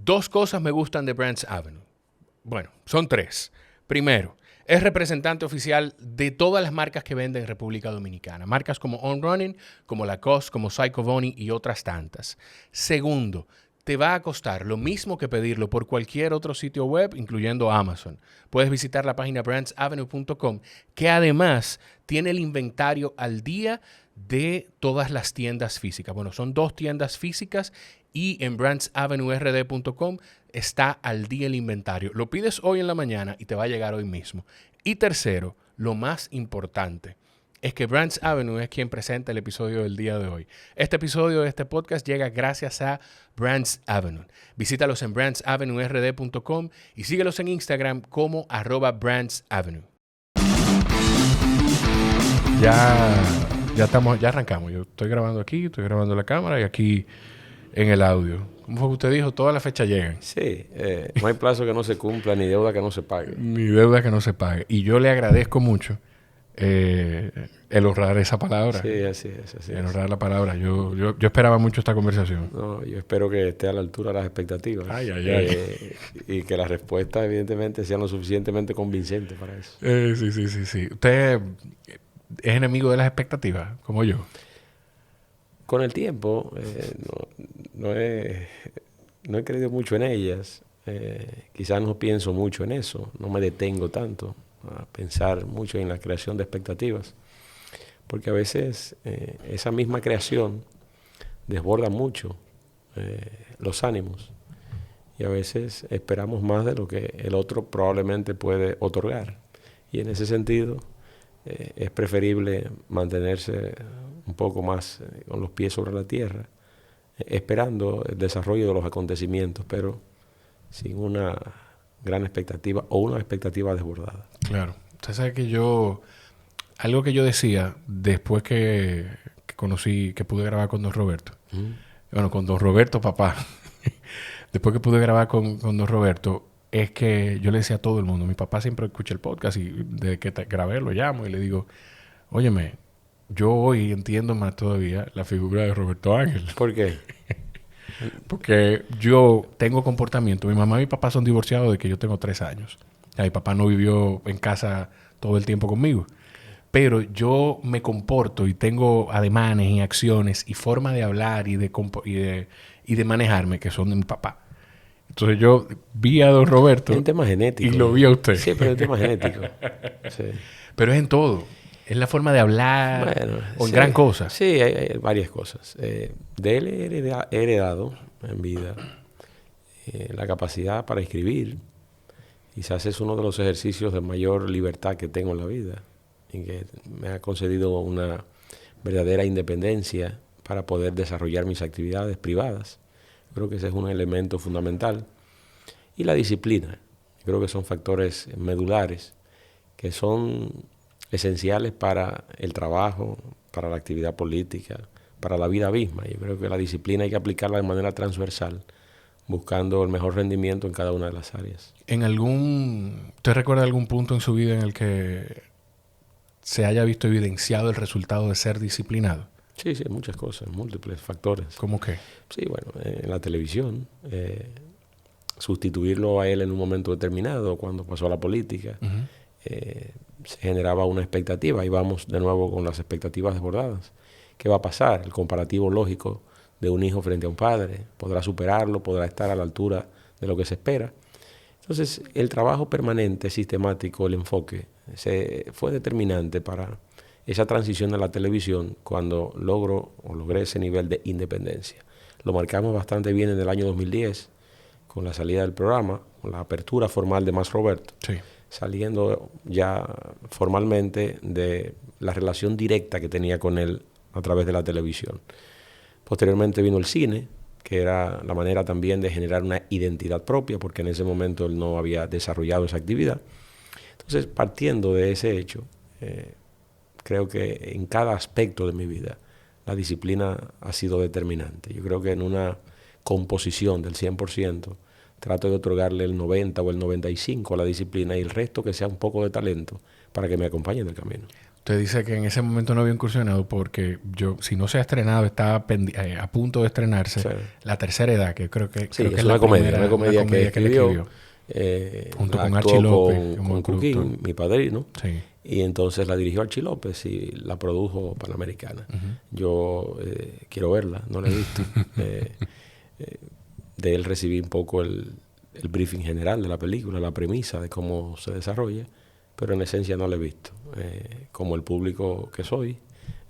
2 cosas me gustan de Brands Avenue. Bueno, son 3. Primero, es representante oficial de todas las marcas que venden en República Dominicana. Marcas como On Running, como Lacoste, como Psycho Bunny y otras tantas. Segundo, te va a costar lo mismo que pedirlo por cualquier otro sitio web, incluyendo Amazon. Puedes visitar la página brandsavenue.com, que además tiene el inventario al día de todas las tiendas físicas. Bueno, son 2 tiendas físicas y en brandsavenuerd.com está al día el inventario. Lo pides hoy en la mañana y te va a llegar hoy mismo. Y tercero, lo más importante, es que Brands Avenue es quien presenta el episodio del día de hoy. Este episodio de este podcast llega gracias a Brands Avenue. Visítalos en brandsavenuerd.com y síguelos en Instagram como @brandsavenue. Ya arrancamos. Yo estoy grabando aquí, estoy grabando la cámara y aquí en el audio. ¿Cómo fue que usted dijo? Todas las fechas llegan. Sí, no hay plazo que no se cumpla, ni deuda que no se pague. Ni deuda que no se pague. Y yo le agradezco mucho el honrar esa palabra. Sí, así es. El honrar la palabra. Yo esperaba mucho esta conversación. No, yo espero que esté a la altura de las expectativas. Ay. Y que las respuestas, evidentemente, sean lo suficientemente convincentes para eso. Sí. ¿Usted es enemigo de las expectativas, como yo? Con el tiempo, no he creído mucho en ellas. Quizás no pienso mucho en eso. No me detengo tanto a pensar mucho en la creación de expectativas. Porque a veces esa misma creación desborda mucho los ánimos. Y a veces esperamos más de lo que el otro probablemente puede otorgar. Y en ese sentido es preferible mantenerse un poco más con los pies sobre la tierra, esperando el desarrollo de los acontecimientos, pero sin una gran expectativa o una expectativa desbordada. Claro. Usted sabe que algo que yo decía después que conocí, que pude grabar con Don Roberto. Bueno, con Don Roberto, papá. Después que pude grabar con Don Roberto, es que yo le decía a todo el mundo, mi papá siempre escucha el podcast y desde que grabé lo llamo y le digo, óyeme, yo hoy entiendo más todavía la figura de Roberto Ángel. ¿Por qué? Porque yo tengo comportamiento. Mi mamá y mi papá son divorciados desde que yo tengo 3 años. Mi papá no vivió en casa todo el tiempo conmigo. Pero yo me comporto y tengo ademanes y acciones y forma de hablar y de manejarme que son de mi papá. Entonces yo vi a Don Roberto. Es un tema genético. Y lo vi a usted. Sí, pero es un tema genético. Sí. Pero es en todo. Es la forma de hablar, bueno, o en gran cosa. Sí, hay varias cosas. De él he heredado en vida la capacidad para escribir. Quizás es uno de los ejercicios de mayor libertad que tengo en la vida y que me ha concedido una verdadera independencia para poder desarrollar mis actividades privadas. Creo que ese es un elemento fundamental. Y la disciplina. Creo que son factores medulares que son esenciales para el trabajo, para la actividad política, para la vida misma. Yo creo que la disciplina hay que aplicarla de manera transversal, buscando el mejor rendimiento en cada una de las áreas. ¿Usted recuerda algún punto en su vida en el que se haya visto evidenciado el resultado de ser disciplinado? Sí, muchas cosas, múltiples factores. ¿Cómo qué? Sí, bueno, en la televisión, sustituirlo a él en un momento determinado, cuando pasó a la política, se generaba una expectativa y vamos de nuevo con las expectativas desbordadas. ¿Qué va a pasar? El comparativo lógico de un hijo frente a un padre, podrá superarlo, podrá estar a la altura de lo que se espera. Entonces, el trabajo permanente, sistemático, el enfoque, fue determinante para esa transición a la televisión cuando logré ese nivel de independencia. Lo marcamos bastante bien en el año 2010 con la salida del programa, con la apertura formal de Más Roberto. Sí. Saliendo ya formalmente de la relación directa que tenía con él a través de la televisión. Posteriormente vino el cine, que era la manera también de generar una identidad propia, porque en ese momento él no había desarrollado esa actividad. Entonces, partiendo de ese hecho, creo que en cada aspecto de mi vida la disciplina ha sido determinante. Yo creo que en una composición del 100%, trato de otorgarle el 90 o el 95 a la disciplina y el resto que sea un poco de talento para que me acompañe en el camino. Usted dice que en ese momento no había incursionado porque si no se ha estrenado, está a punto de estrenarse Sí. La Tercera Edad, que creo que Es la una comedia, primera, una comedia que él escribió. junto con Actuó Archie López como con productor. Cuquín, mi padrino. Sí. Y entonces la dirigió Archie López y la produjo Panamericana. Yo quiero verla, no la he visto. De él recibí un poco el briefing general de la película, la premisa de cómo se desarrolla, pero en esencia no la he visto. Como el público que soy,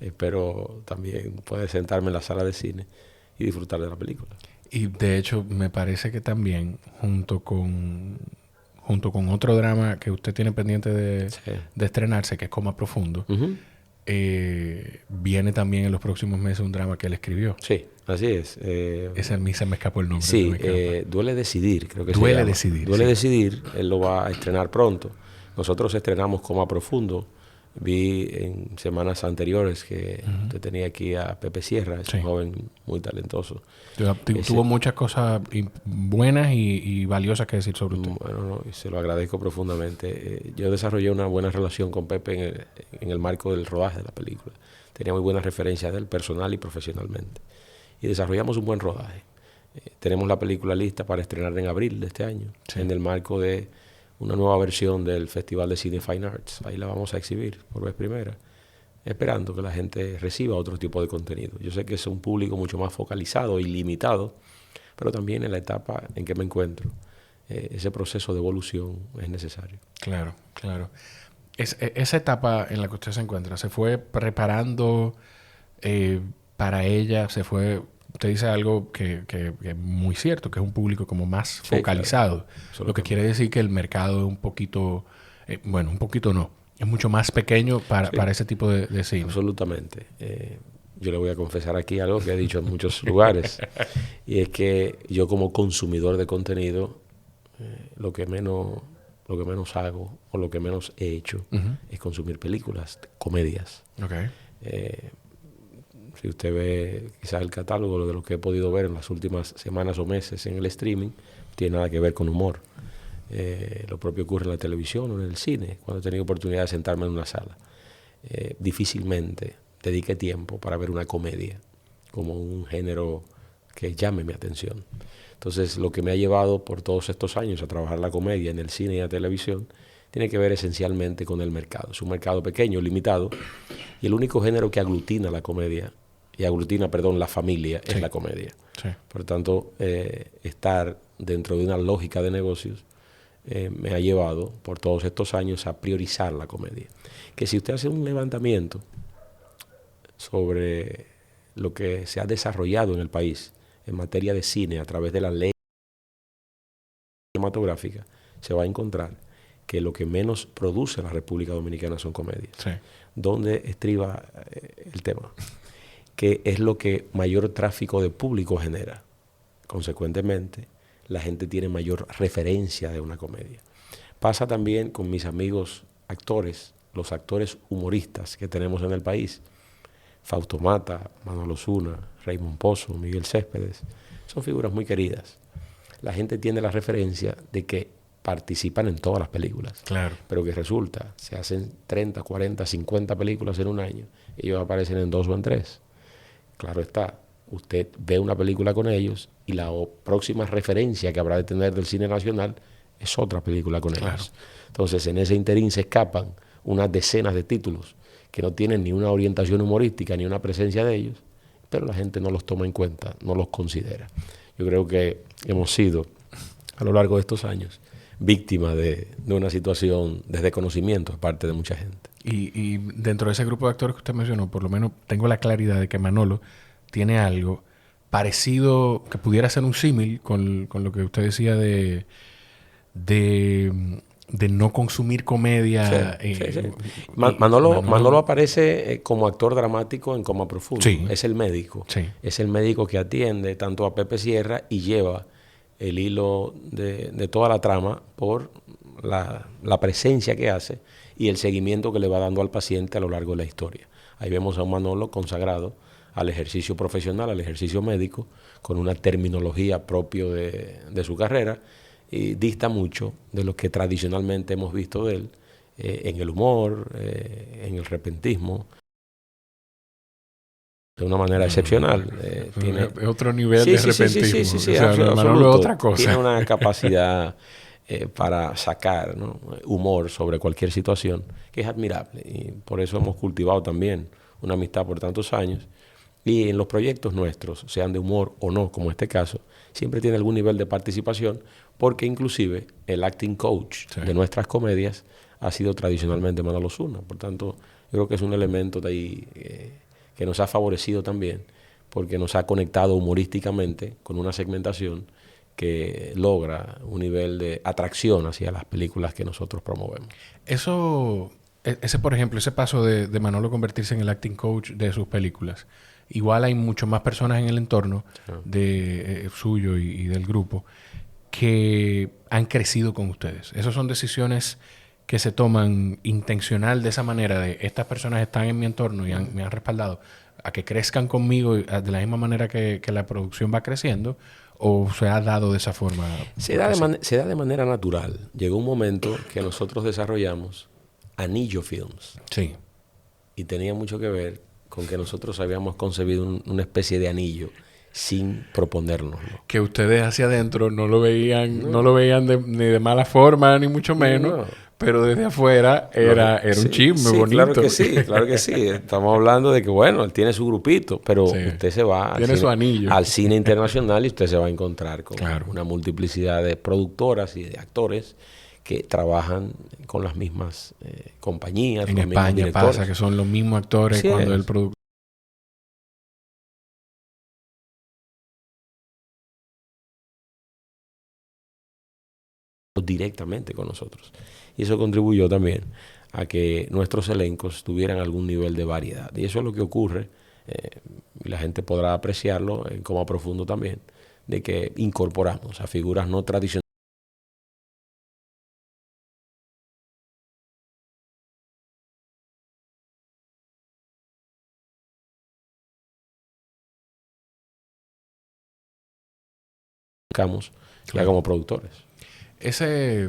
espero también poder sentarme en la sala de cine y disfrutar de la película. Y de hecho me parece que también junto con otro drama que usted tiene pendiente de estrenarse, que es Coma Profundo, viene también en los próximos meses un drama que él escribió. Sí, así es. Ese a mí se me escapó el nombre. Sí, Duele Decidir, creo que Duele se llama. Decidir. Duele Decidir, él lo va a estrenar pronto. Nosotros estrenamos Coma Profundo. Vi en semanas anteriores que usted tenía aquí a Pepe Sierra, es un joven muy talentoso. Tuvo muchas cosas buenas y valiosas que decir sobre usted. Bueno, no, y se lo agradezco profundamente. Yo desarrollé una buena relación con Pepe en el marco del rodaje de la película. Tenía muy buenas referencias de él, personal y profesionalmente. Y desarrollamos un buen rodaje. Tenemos la película lista para estrenar en abril de este año, en el marco de una nueva versión del Festival de Cine Fine Arts. Ahí la vamos a exhibir por vez primera, esperando que la gente reciba otro tipo de contenido. Yo sé que es un público mucho más focalizado y limitado, pero también en la etapa en que me encuentro, ese proceso de evolución es necesario. Claro, claro. Esa etapa en la que usted se encuentra, ¿se fue preparando para ella? Usted dice algo que es muy cierto, que es un público como más focalizado. Claro. Lo que quiere decir que el mercado es un poquito, un poquito no, es mucho más pequeño para ese tipo de cine. Absolutamente. Yo le voy a confesar aquí algo que he dicho en muchos lugares, y es que yo como consumidor de contenido, lo que menos hago o lo que menos he hecho es consumir películas, comedias. Okay. Si usted ve quizás el catálogo de lo que he podido ver en las últimas semanas o meses en el streaming, no tiene nada que ver con humor. Lo propio ocurre en la televisión o en el cine, cuando he tenido oportunidad de sentarme en una sala. Difícilmente dediqué tiempo para ver una comedia como un género que llame mi atención. Entonces, lo que me ha llevado por todos estos años a trabajar la comedia en el cine y la televisión tiene que ver esencialmente con el mercado. Es un mercado pequeño, limitado, y el único género que aglutina la comedia, la familia, es la comedia. Sí. Por tanto, estar dentro de una lógica de negocios me ha llevado por todos estos años a priorizar la comedia. Que si usted hace un levantamiento sobre lo que se ha desarrollado en el país en materia de cine a través de la ley cinematográfica, se va a encontrar que lo que menos produce la República Dominicana son comedias. Sí. ¿Dónde estriba el tema? Que es lo que mayor tráfico de público genera. Consecuentemente, la gente tiene mayor referencia de una comedia. Pasa también con mis amigos actores, los actores humoristas que tenemos en el país. Fausto Mata, Manolo Zuna, Raymond Pozo, Miguel Céspedes. Son figuras muy queridas. La gente tiene la referencia de que participan en todas las películas. Claro. Pero que resulta, se hacen 30, 40, 50 películas en un año. Ellos aparecen en 2 o en 3. Claro está, usted ve una película con ellos y la próxima referencia que habrá de tener del cine nacional es otra película con ellos. Entonces, en ese interín se escapan unas decenas de títulos que no tienen ni una orientación humorística ni una presencia de ellos, pero la gente no los toma en cuenta, no los considera. Yo creo que hemos sido, a lo largo de estos años, víctimas de una situación de desconocimiento de parte de mucha gente. Y dentro de ese grupo de actores que usted mencionó, por lo menos tengo la claridad de que Manolo tiene algo parecido, que pudiera ser un símil con lo que usted decía de no consumir comedia. Sí. Manolo aparece como actor dramático en Coma Profundo. Sí. Es el médico. Sí. Es el médico que atiende tanto a Pepe Sierra y lleva el hilo de toda la trama por la presencia que hace y el seguimiento que le va dando al paciente a lo largo de la historia. Ahí vemos a un Manolo consagrado al ejercicio profesional, al ejercicio médico, con una terminología propio de su carrera, y dista mucho de lo que tradicionalmente hemos visto de él en el humor, en el repentismo, de una manera excepcional. Tiene otro nivel de sí, repentismo. Sí, o sea, absoluto. Es otra cosa. Tiene una capacidad para sacar, ¿no?, humor sobre cualquier situación que es admirable. Y por eso hemos cultivado también una amistad por tantos años. Y en los proyectos nuestros, sean de humor o no, como este caso, siempre tiene algún nivel de participación, porque inclusive el acting coach de nuestras comedias ha sido tradicionalmente Manolo Osuna. Por tanto, yo creo que es un elemento de ahí que nos ha favorecido también, porque nos ha conectado humorísticamente con una segmentación que logra un nivel de atracción hacia las películas que nosotros promovemos. Ese, por ejemplo, ese paso de Manolo convertirse en el acting coach de sus películas, igual hay mucho más personas en el entorno de suyo y del grupo que han crecido con ustedes. Esas son decisiones que se toman intencional de esa manera, de estas personas están en mi entorno y me han respaldado a que crezcan conmigo de la misma manera que la producción va creciendo, o se ha dado de esa forma. Se da de manera natural. Llegó un momento que nosotros desarrollamos Anillo Films. Sí. Y tenía mucho que ver con que nosotros habíamos concebido una especie de anillo sin proponernos, ¿no? Que ustedes hacia adentro no lo veían, no lo veían ni de mala forma, ni mucho menos, pero desde afuera era un chisme bonito. Claro que sí. Estamos hablando de que, bueno, él tiene su grupito, pero usted se va al cine internacional y usted se va a encontrar con una multiplicidad de productoras y de actores que trabajan con las mismas compañías. En España pasa que son los mismos actores cuando el productor. Directamente con nosotros. Y eso contribuyó también a que nuestros elencos tuvieran algún nivel de variedad. Y eso es lo que ocurre, y la gente podrá apreciarlo en coma profundo también, de que incorporamos a figuras no tradicionales ya como productores. ¿Qué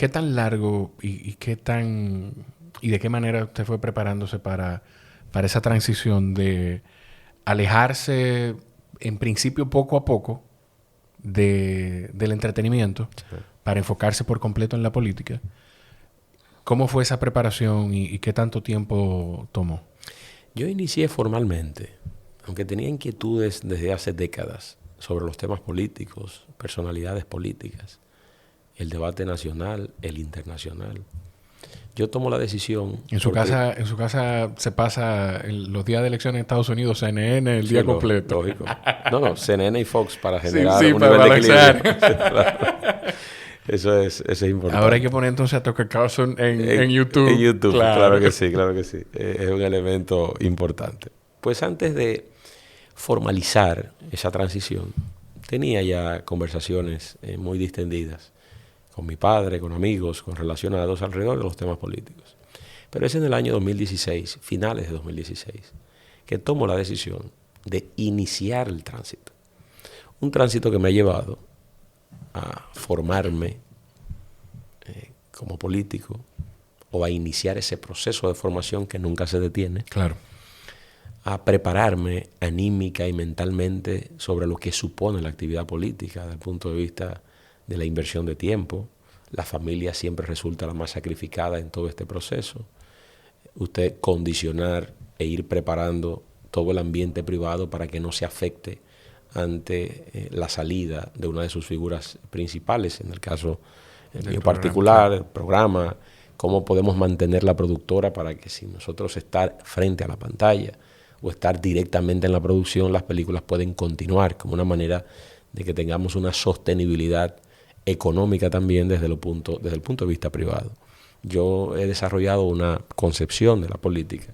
tan largo y qué tan y de qué manera usted fue preparándose para esa transición de alejarse en principio poco a poco del entretenimiento para enfocarse por completo en la política? ¿Cómo fue esa preparación y qué tanto tiempo tomó? Yo inicié formalmente, aunque tenía inquietudes desde hace décadas sobre los temas políticos, personalidades políticas, el debate nacional, el internacional. Yo tomo la decisión... En su casa se pasa los días de elecciones en Estados Unidos, CNN, el día completo. Lógico. No, CNN y Fox para generar un nivel de equilibrio. Eso es importante. Ahora hay que poner entonces a Tucker Carlson en YouTube. En YouTube, claro que sí. Es un elemento importante. Pues antes de formalizar esa transición, tenía ya conversaciones muy distendidas con mi padre, con amigos, con relacionados alrededor de los temas políticos. Pero es en el año 2016, finales de 2016, que tomo la decisión de iniciar el tránsito. Un tránsito que me ha llevado a formarme como político o a iniciar ese proceso de formación que nunca se detiene. Claro. A prepararme anímica y mentalmente sobre lo que supone la actividad política desde el punto de vista de la inversión de tiempo. La familia siempre resulta la más sacrificada en todo este proceso. Usted condicionar e ir preparando todo el ambiente privado para que no se afecte ante la salida de una de sus figuras principales, en el caso mío particular, el programa, cómo podemos mantener la productora para que sin nosotros estar frente a la pantalla o estar directamente en la producción, las películas pueden continuar como una manera de que tengamos una sostenibilidad económica también desde el punto de vista privado. Yo he desarrollado una concepción de la política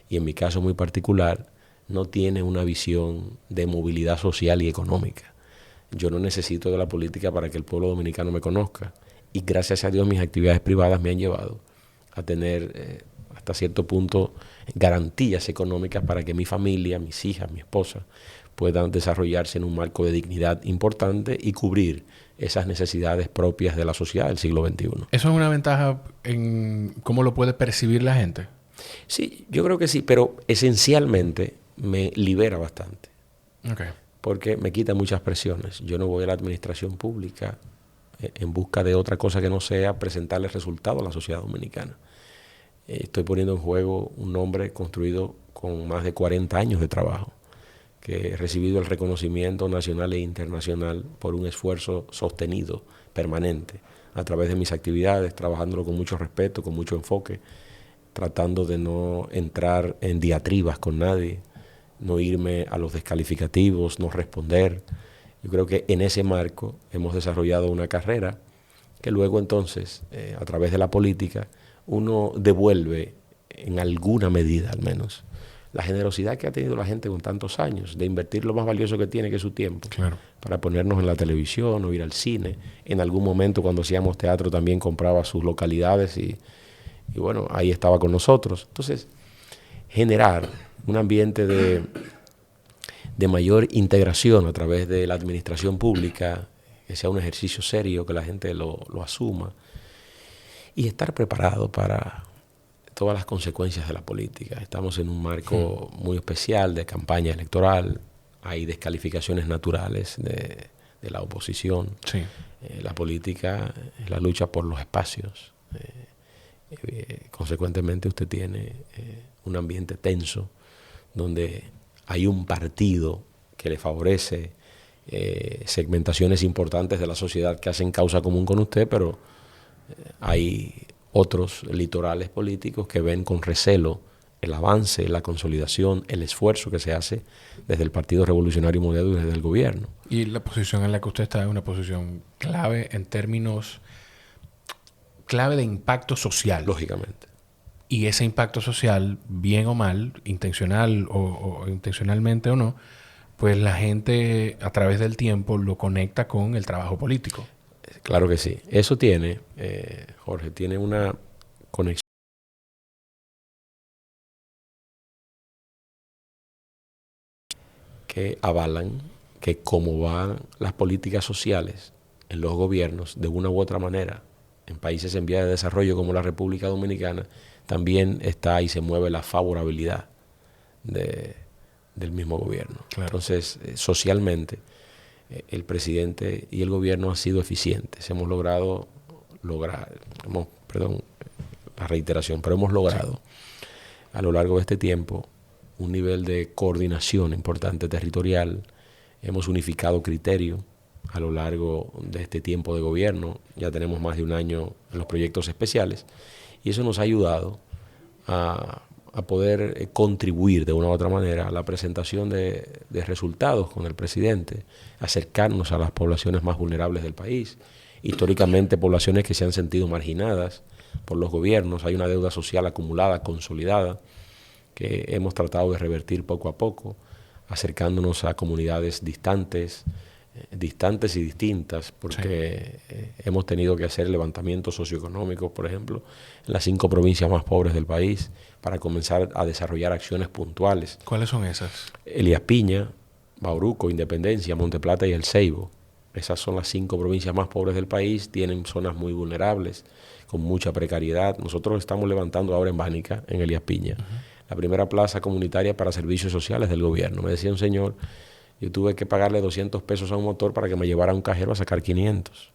y en mi caso muy particular no tiene una visión de movilidad social y económica. Yo no necesito de la política para que el pueblo dominicano me conozca y gracias a Dios mis actividades privadas me han llevado a tener hasta cierto punto garantías económicas para que mi familia, mis hijas, mi esposa puedan desarrollarse en un marco de dignidad importante y cubrir esas necesidades propias de la sociedad del siglo XXI. ¿Eso es una ventaja en cómo lo puede percibir la gente? Sí, yo creo que sí, pero esencialmente me libera bastante. Okay. Porque me quita muchas presiones. Yo no voy a la administración pública en busca de otra cosa que no sea presentarle resultados a la sociedad dominicana. Estoy poniendo en juego un nombre construido con más de 40 años de trabajo, que he recibido el reconocimiento nacional e internacional por un esfuerzo sostenido, permanente, a través de mis actividades, trabajándolo con mucho respeto, con mucho enfoque, tratando de no entrar en diatribas con nadie, no irme a los descalificativos, no responder. Yo creo que en ese marco hemos desarrollado una carrera que luego entonces, a través de la política, uno devuelve en alguna medida al menos la generosidad que ha tenido la gente con tantos años de invertir lo más valioso que tiene, que es su tiempo, claro, para ponernos en la televisión o ir al cine. En algún momento cuando hacíamos teatro también compraba sus localidades y bueno, ahí estaba con nosotros. Entonces, generar un ambiente de mayor integración a través de la administración pública, que sea un ejercicio serio, que la gente lo asuma, y estar preparado para todas las consecuencias de la política. Estamos en un marco muy especial de campaña electoral, hay descalificaciones naturales de la oposición. Sí. La política es la lucha por los espacios. Consecuentemente usted tiene un ambiente tenso donde hay un partido que le favorece segmentaciones importantes de la sociedad que hacen causa común con usted, pero hay otros litorales políticos que ven con recelo el avance, la consolidación, el esfuerzo que se hace desde el Partido Revolucionario Moderno y desde el gobierno. Y la posición en la que usted está es una posición clave en términos clave de impacto social. Lógicamente. Y ese impacto social, bien o mal, intencional o intencionalmente o no, pues la gente a través del tiempo lo conecta con el trabajo político. Claro que sí. Eso tiene, Jorge, tiene una conexión que avalan que como van las políticas sociales en los gobiernos, de una u otra manera, en países en vía de desarrollo como la República Dominicana, también está y se mueve la favorabilidad del mismo gobierno. Claro. Entonces, socialmente, el presidente y el gobierno han sido eficientes. Hemos logrado la reiteración, pero hemos logrado a lo largo de este tiempo un nivel de coordinación importante territorial. Hemos unificado criterios a lo largo de este tiempo de gobierno. Ya tenemos más de un año en los proyectos especiales y eso nos ha ayudado a poder contribuir de una u otra manera a la presentación de resultados con el presidente, acercarnos a las poblaciones más vulnerables del país, históricamente poblaciones que se han sentido marginadas por los gobiernos. Hay una deuda social acumulada, consolidada, que hemos tratado de revertir poco a poco, acercándonos a comunidades distantes y distintas, porque hemos tenido que hacer levantamientos socioeconómicos, por ejemplo, en las 5 provincias más pobres del país, para comenzar a desarrollar acciones puntuales. ¿Cuáles son esas? Elías Piña, Bauruco, Independencia, Monteplata y El Ceibo. Esas son las 5 provincias más pobres del país, tienen zonas muy vulnerables, con mucha precariedad. Nosotros estamos levantando ahora en Bánica, en Elías Piña, la primera plaza comunitaria para servicios sociales del gobierno. Me decía un señor, yo tuve que pagarle 200 pesos a un motor para que me llevara a un cajero a sacar 500.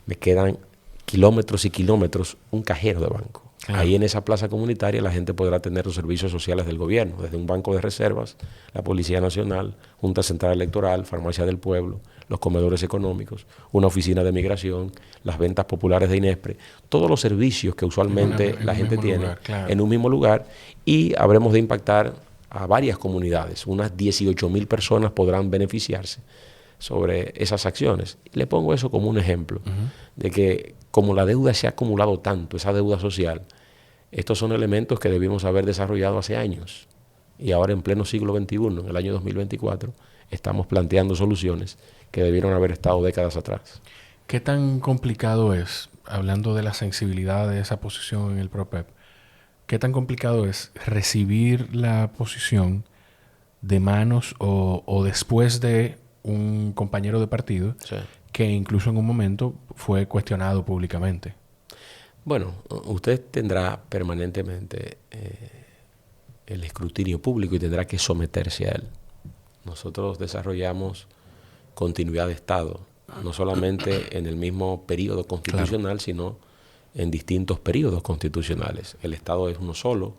Me quedan kilómetros y kilómetros un cajero de banco. Ahí en esa plaza comunitaria la gente podrá tener los servicios sociales del gobierno, desde un banco de reservas, la Policía Nacional, Junta Central Electoral, Farmacia del Pueblo, los comedores económicos, una oficina de migración, las ventas populares de INESPRE, todos los servicios que usualmente la gente tiene en un mismo lugar, y habremos de impactar a varias comunidades. Unas 18,000 personas podrán beneficiarse sobre esas acciones. Le pongo eso como un ejemplo de que como la deuda se ha acumulado tanto, esa deuda social, estos son elementos que debimos haber desarrollado hace años. Y ahora en pleno siglo XXI, en el año 2024, estamos planteando soluciones que debieron haber estado décadas atrás. ¿Qué tan complicado es, hablando de la sensibilidad de esa posición en el PROPEP, qué tan complicado es recibir la posición de manos o después de un compañero de partido Sí. que incluso en un momento fue cuestionado públicamente. Bueno, usted tendrá permanentemente el escrutinio público y tendrá que someterse a él. Nosotros desarrollamos continuidad de Estado, no solamente en el mismo periodo constitucional, sino en distintos periodos constitucionales. El Estado es uno solo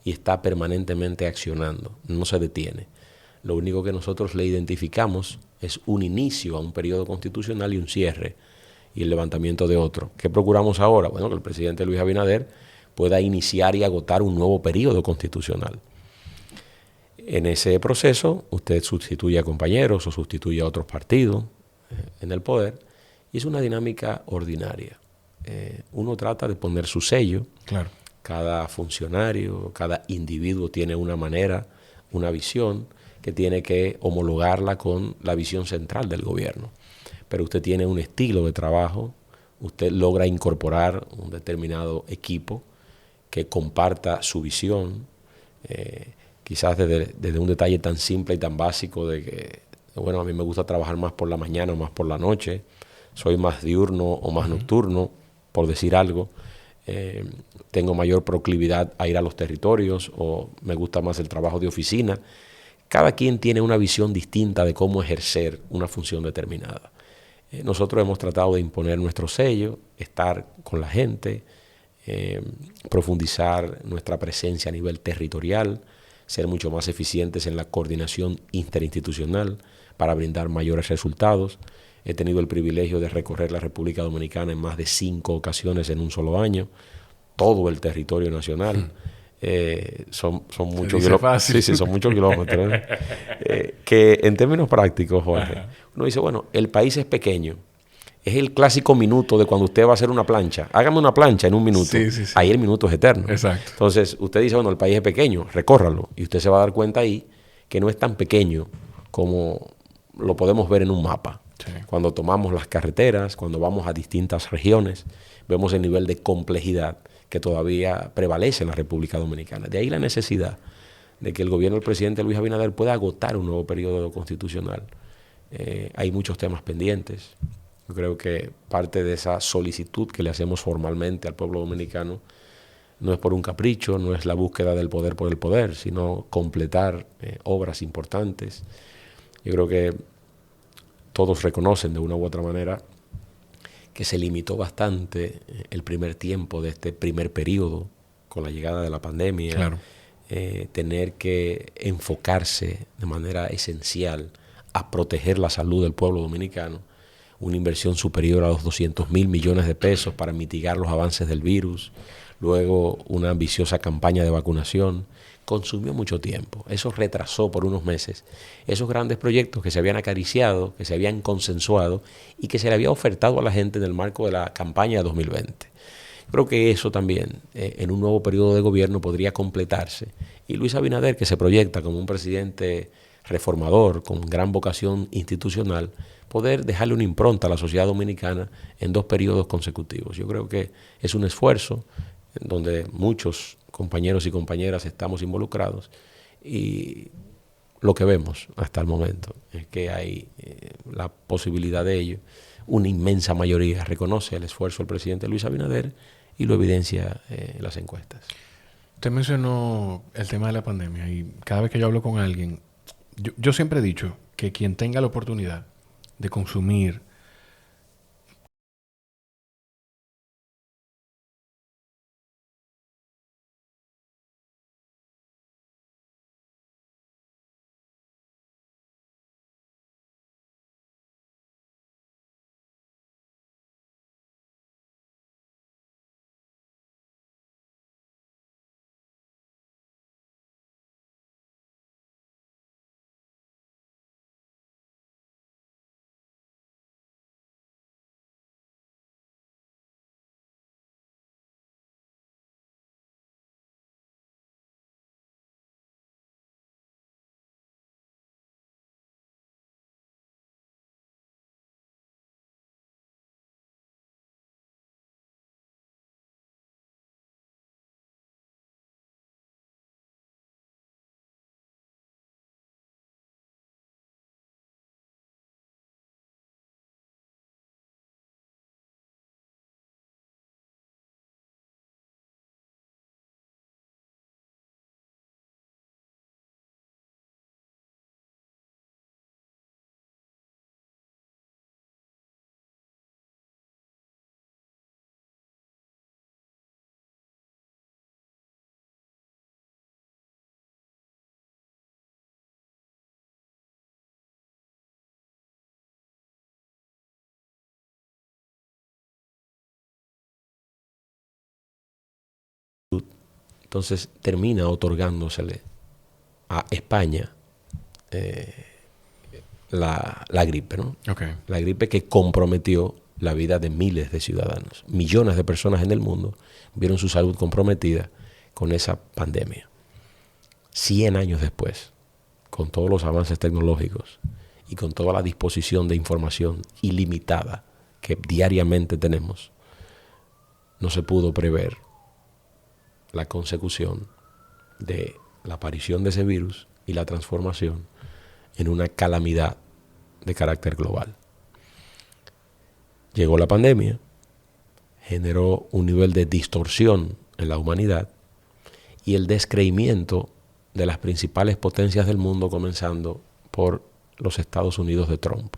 y está permanentemente accionando, no se detiene. Lo único que nosotros le identificamos es un inicio a un periodo constitucional y un cierre y el levantamiento de otro. ¿Qué procuramos ahora? Bueno, que el presidente Luis Abinader pueda iniciar y agotar un nuevo periodo constitucional. En ese proceso, usted sustituye a compañeros o sustituye a otros partidos en el poder y es una dinámica ordinaria. Uno trata de poner su sello. Claro. Cada funcionario, cada individuo tiene una manera, una visión que tiene que homologarla con la visión central del gobierno. Pero usted tiene un estilo de trabajo, usted logra incorporar un determinado equipo que comparta su visión, quizás desde un detalle tan simple y tan básico de que, bueno, a mí me gusta trabajar más por la mañana o más por la noche, soy más diurno o más nocturno, por decir algo, tengo mayor proclividad a ir a los territorios o me gusta más el trabajo de oficina. Cada quien tiene una visión distinta de cómo ejercer una función determinada. Nosotros hemos tratado de imponer nuestro sello, estar con la gente, profundizar nuestra presencia a nivel territorial, ser mucho más eficientes en la coordinación interinstitucional para brindar mayores resultados. He tenido el privilegio de recorrer la República Dominicana en más de 5 ocasiones en un solo año, todo el territorio nacional. Son muchos kilómetros. Sí, son muchos kilómetros. Que en términos prácticos, Jorge, uno dice, bueno, el país es pequeño. Es el clásico minuto de cuando usted va a hacer una plancha. Hágame una plancha en un minuto. Sí, sí, sí. Ahí el minuto es eterno. Exacto. Entonces, usted dice, bueno, el país es pequeño, recórralo. Y usted se va a dar cuenta ahí que no es tan pequeño como lo podemos ver en un mapa. Sí. Cuando tomamos las carreteras, cuando vamos a distintas regiones, vemos el nivel de complejidad que todavía prevalece en la República Dominicana. De ahí la necesidad de que el gobierno del presidente Luis Abinader pueda agotar un nuevo periodo constitucional. Hay muchos temas pendientes. Yo creo que parte de esa solicitud que le hacemos formalmente al pueblo dominicano no es por un capricho, no es la búsqueda del poder por el poder, sino completar obras importantes. Yo creo que todos reconocen de una u otra manera que se limitó bastante el primer tiempo de este primer periodo con la llegada de la pandemia. Claro. Tener que enfocarse de manera esencial a proteger la salud del pueblo dominicano, una inversión superior a los 200.000 millones de pesos para mitigar los avances del virus, luego una ambiciosa campaña de vacunación, consumió mucho tiempo. Eso retrasó por unos meses esos grandes proyectos que se habían acariciado, que se habían consensuado y que se le había ofertado a la gente en el marco de la campaña de 2020. Creo que eso también en un nuevo periodo de gobierno podría completarse. Y Luis Abinader, que se proyecta como un presidente reformador, con gran vocación institucional, poder dejarle una impronta a la sociedad dominicana en 2 periodos consecutivos. Yo creo que es un esfuerzo en donde muchos compañeros y compañeras estamos involucrados y lo que vemos hasta el momento es que hay la posibilidad de ello. Una inmensa mayoría reconoce el esfuerzo del presidente Luis Abinader y lo evidencia en las encuestas. Usted mencionó el tema de la pandemia y cada vez que yo hablo con alguien, yo siempre he dicho que quien tenga la oportunidad de consumir Entonces termina otorgándosele a España la gripe, ¿no? Okay. La gripe que comprometió la vida de miles de ciudadanos. Millones de personas en el mundo vieron su salud comprometida con esa pandemia. 100 años después, con todos los avances tecnológicos y con toda la disposición de información ilimitada que diariamente tenemos, no se pudo prever la consecución de la aparición de ese virus y la transformación en una calamidad de carácter global. Llegó la pandemia, generó un nivel de distorsión en la humanidad y el descreimiento de las principales potencias del mundo, comenzando por los Estados Unidos de Trump.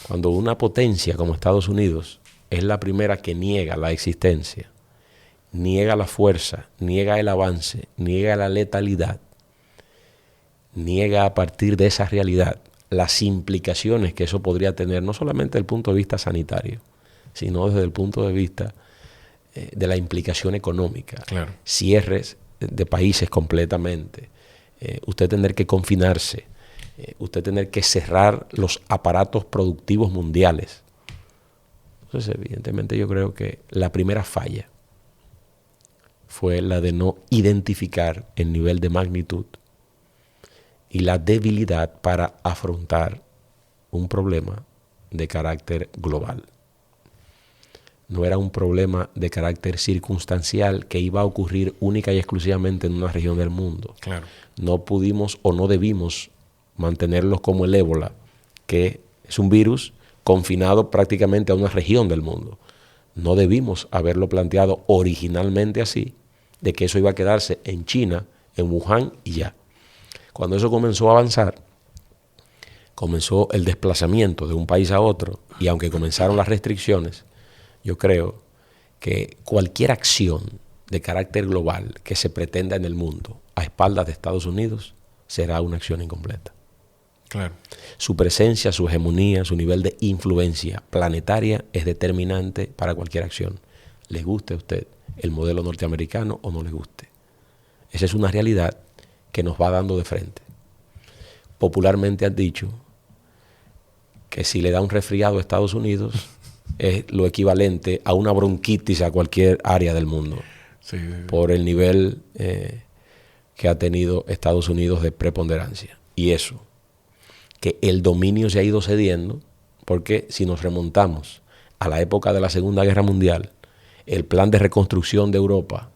Cuando una potencia como Estados Unidos es la primera que niega la existencia, niega la fuerza, niega el avance, niega la letalidad, niega a partir de esa realidad las implicaciones que eso podría tener, no solamente desde el punto de vista sanitario, sino desde el punto de vista de la implicación económica. Claro. Cierres de países completamente, usted tener que confinarse, usted tener que cerrar los aparatos productivos mundiales. Entonces, evidentemente, yo creo que la primera falla fue la de no identificar el nivel de magnitud y la debilidad para afrontar un problema de carácter global. No era un problema de carácter circunstancial que iba a ocurrir única y exclusivamente en una región del mundo. Claro. No pudimos o no debimos mantenerlos como el ébola, que es un virus confinado prácticamente a una región del mundo. No debimos haberlo planteado originalmente así, de que eso iba a quedarse en China, en Wuhan y ya. Cuando eso comenzó a avanzar, comenzó el desplazamiento de un país a otro, y aunque comenzaron las restricciones, yo creo que cualquier acción de carácter global que se pretenda en el mundo a espaldas de Estados Unidos será una acción incompleta. Claro. Su presencia, su hegemonía, su nivel de influencia planetaria es determinante para cualquier acción. Le guste a usted el modelo norteamericano o no le guste. Esa es una realidad que nos va dando de frente. Popularmente han dicho que si le da un resfriado a Estados Unidos es lo equivalente a una bronquitis a cualquier área del mundo, Sí. por el nivel que ha tenido Estados Unidos de preponderancia. Y eso, que el dominio se ha ido cediendo, porque si nos remontamos a la época de la Segunda Guerra Mundial, el plan de reconstrucción de Europa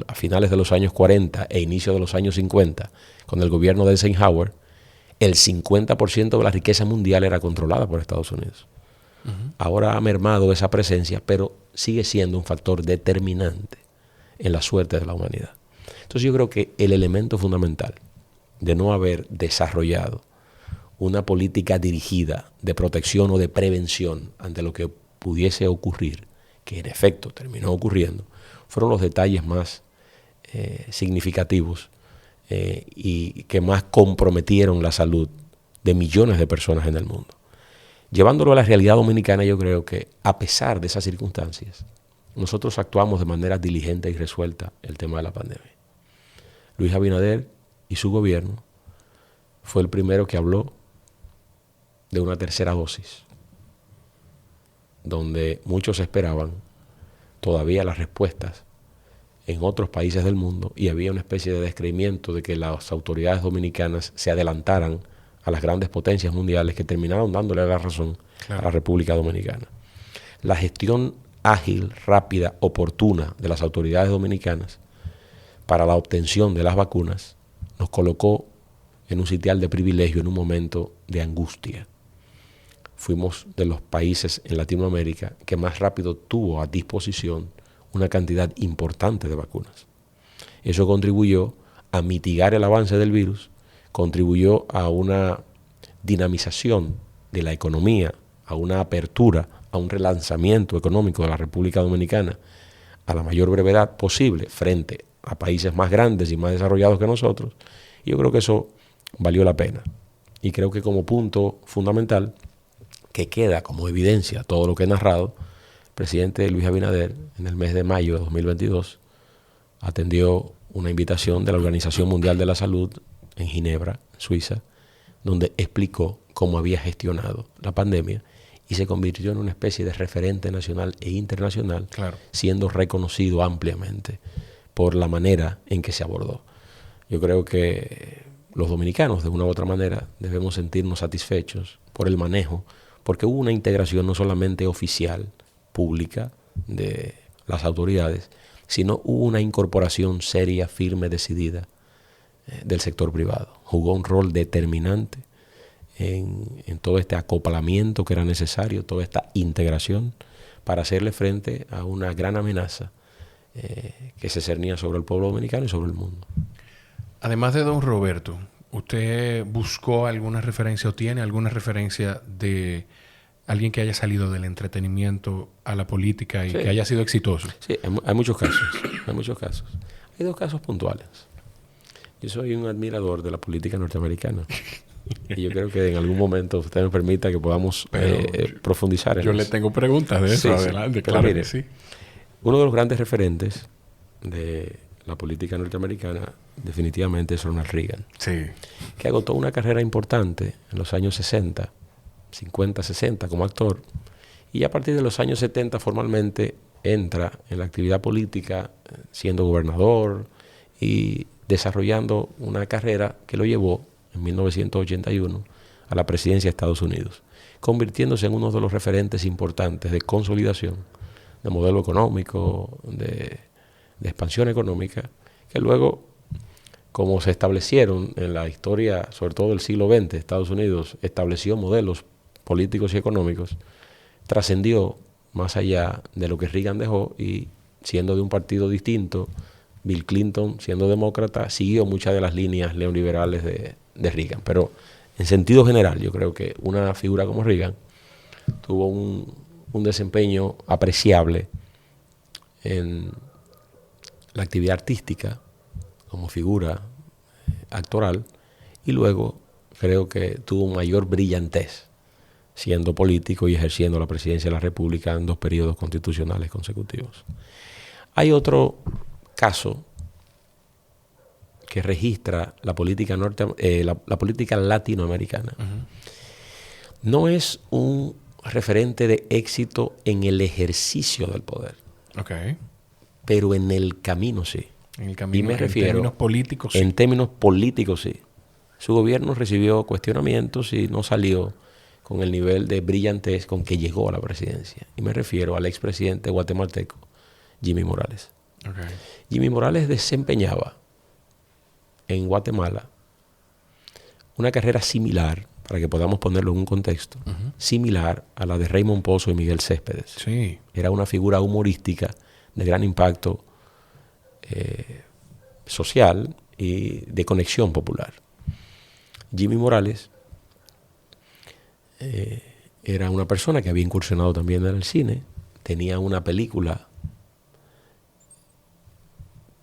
a finales de los años 40 e inicio de los años 50, con el gobierno de Eisenhower, el 50% de la riqueza mundial era controlada por Estados Unidos. Ahora ha mermado esa presencia, pero sigue siendo un factor determinante en la suerte de la humanidad. Entonces yo creo que el elemento fundamental de no haber desarrollado una política dirigida de protección o de prevención ante lo que pudiese ocurrir, que en efecto terminó ocurriendo, fueron los detalles más significativos y que más comprometieron la salud de millones de personas en el mundo. Llevándolo a la realidad dominicana, yo creo que a pesar de esas circunstancias, nosotros actuamos de manera diligente y resuelta el tema de la pandemia. Luis Abinader y su gobierno fue el primero que habló de una tercera dosis, donde muchos esperaban todavía las respuestas en otros países del mundo y había una especie de descreimiento de que las autoridades dominicanas se adelantaran a las grandes potencias mundiales, que terminaron dándole la razón a la República Dominicana. La gestión ágil, rápida, oportuna de las autoridades dominicanas para la obtención de las vacunas nos colocó en un sitial de privilegio en un momento de angustia. Fuimos de los países en Latinoamérica que más rápido tuvo a disposición una cantidad importante de vacunas. Eso contribuyó a mitigar el avance del virus, contribuyó a una dinamización de la economía, a una apertura, a un relanzamiento económico de la República Dominicana a la mayor brevedad posible frente a países más grandes y más desarrollados que nosotros. Y yo creo que eso valió la pena. Y creo que como punto fundamental, que queda como evidencia todo lo que he narrado, el presidente Luis Abinader, en el mes de mayo de 2022, atendió una invitación de la Organización Mundial de la Salud en Ginebra, Suiza, donde explicó cómo había gestionado la pandemia y se convirtió en una especie de referente nacional e internacional, Claro. siendo reconocido ampliamente por la manera en que se abordó. Yo creo que los dominicanos, de una u otra manera, debemos sentirnos satisfechos por el manejo, porque hubo una integración no solamente oficial, pública, de las autoridades, sino hubo una incorporación seria, firme, decidida del sector privado. Jugó un rol determinante en todo este acoplamiento que era necesario, toda esta integración para hacerle frente a una gran amenaza que se cernía sobre el pueblo dominicano y sobre el mundo. Además de don Roberto, ¿usted buscó alguna referencia o tiene alguna referencia de alguien que haya salido del entretenimiento a la política y que haya sido exitoso? Sí, hay muchos casos. Hay muchos casos. Hay 2 casos puntuales. Yo soy un admirador de la política norteamericana. Y yo creo que en algún momento usted me permita que podamos profundizar en eso. Yo le tengo preguntas de eso adelante, claro. Mire, que sí. Uno de los grandes referentes de la política norteamericana definitivamente es Ronald Reagan, Sí. que agotó una carrera importante en los años 60, 50, 60 como actor, y a partir de los años 70 formalmente entra en la actividad política siendo gobernador y desarrollando una carrera que lo llevó en 1981 a la presidencia de Estados Unidos, convirtiéndose en uno de los referentes importantes de consolidación, de modelo económico, de expansión económica, que luego, como se establecieron en la historia, sobre todo del siglo XX, Estados Unidos estableció modelos políticos y económicos, trascendió más allá de lo que Reagan dejó y siendo de un partido distinto, Bill Clinton, siendo demócrata, siguió muchas de las líneas neoliberales de Reagan. Pero en sentido general, yo creo que una figura como Reagan tuvo un desempeño apreciable en la actividad artística como figura actoral y luego creo que tuvo mayor brillantez siendo político y ejerciendo la presidencia de la República en 2 periodos constitucionales consecutivos. Hay otro caso que registra la política la política latinoamericana. No es un referente de éxito en el ejercicio del poder, pero en el camino sí. En el camino, y me refiero, en términos políticos sí. En términos políticos sí. Su gobierno recibió cuestionamientos y no salió con el nivel de brillantez con que llegó a la presidencia. Y me refiero al expresidente guatemalteco, Jimmy Morales. Jimmy Morales desempeñaba en Guatemala una carrera similar, para que podamos ponerlo en un contexto, similar a la de Raymond Pozo y Miguel Céspedes. Sí. Era una figura humorística de gran impacto social y de conexión popular. Jimmy Morales era una persona que había incursionado también en el cine, tenía una película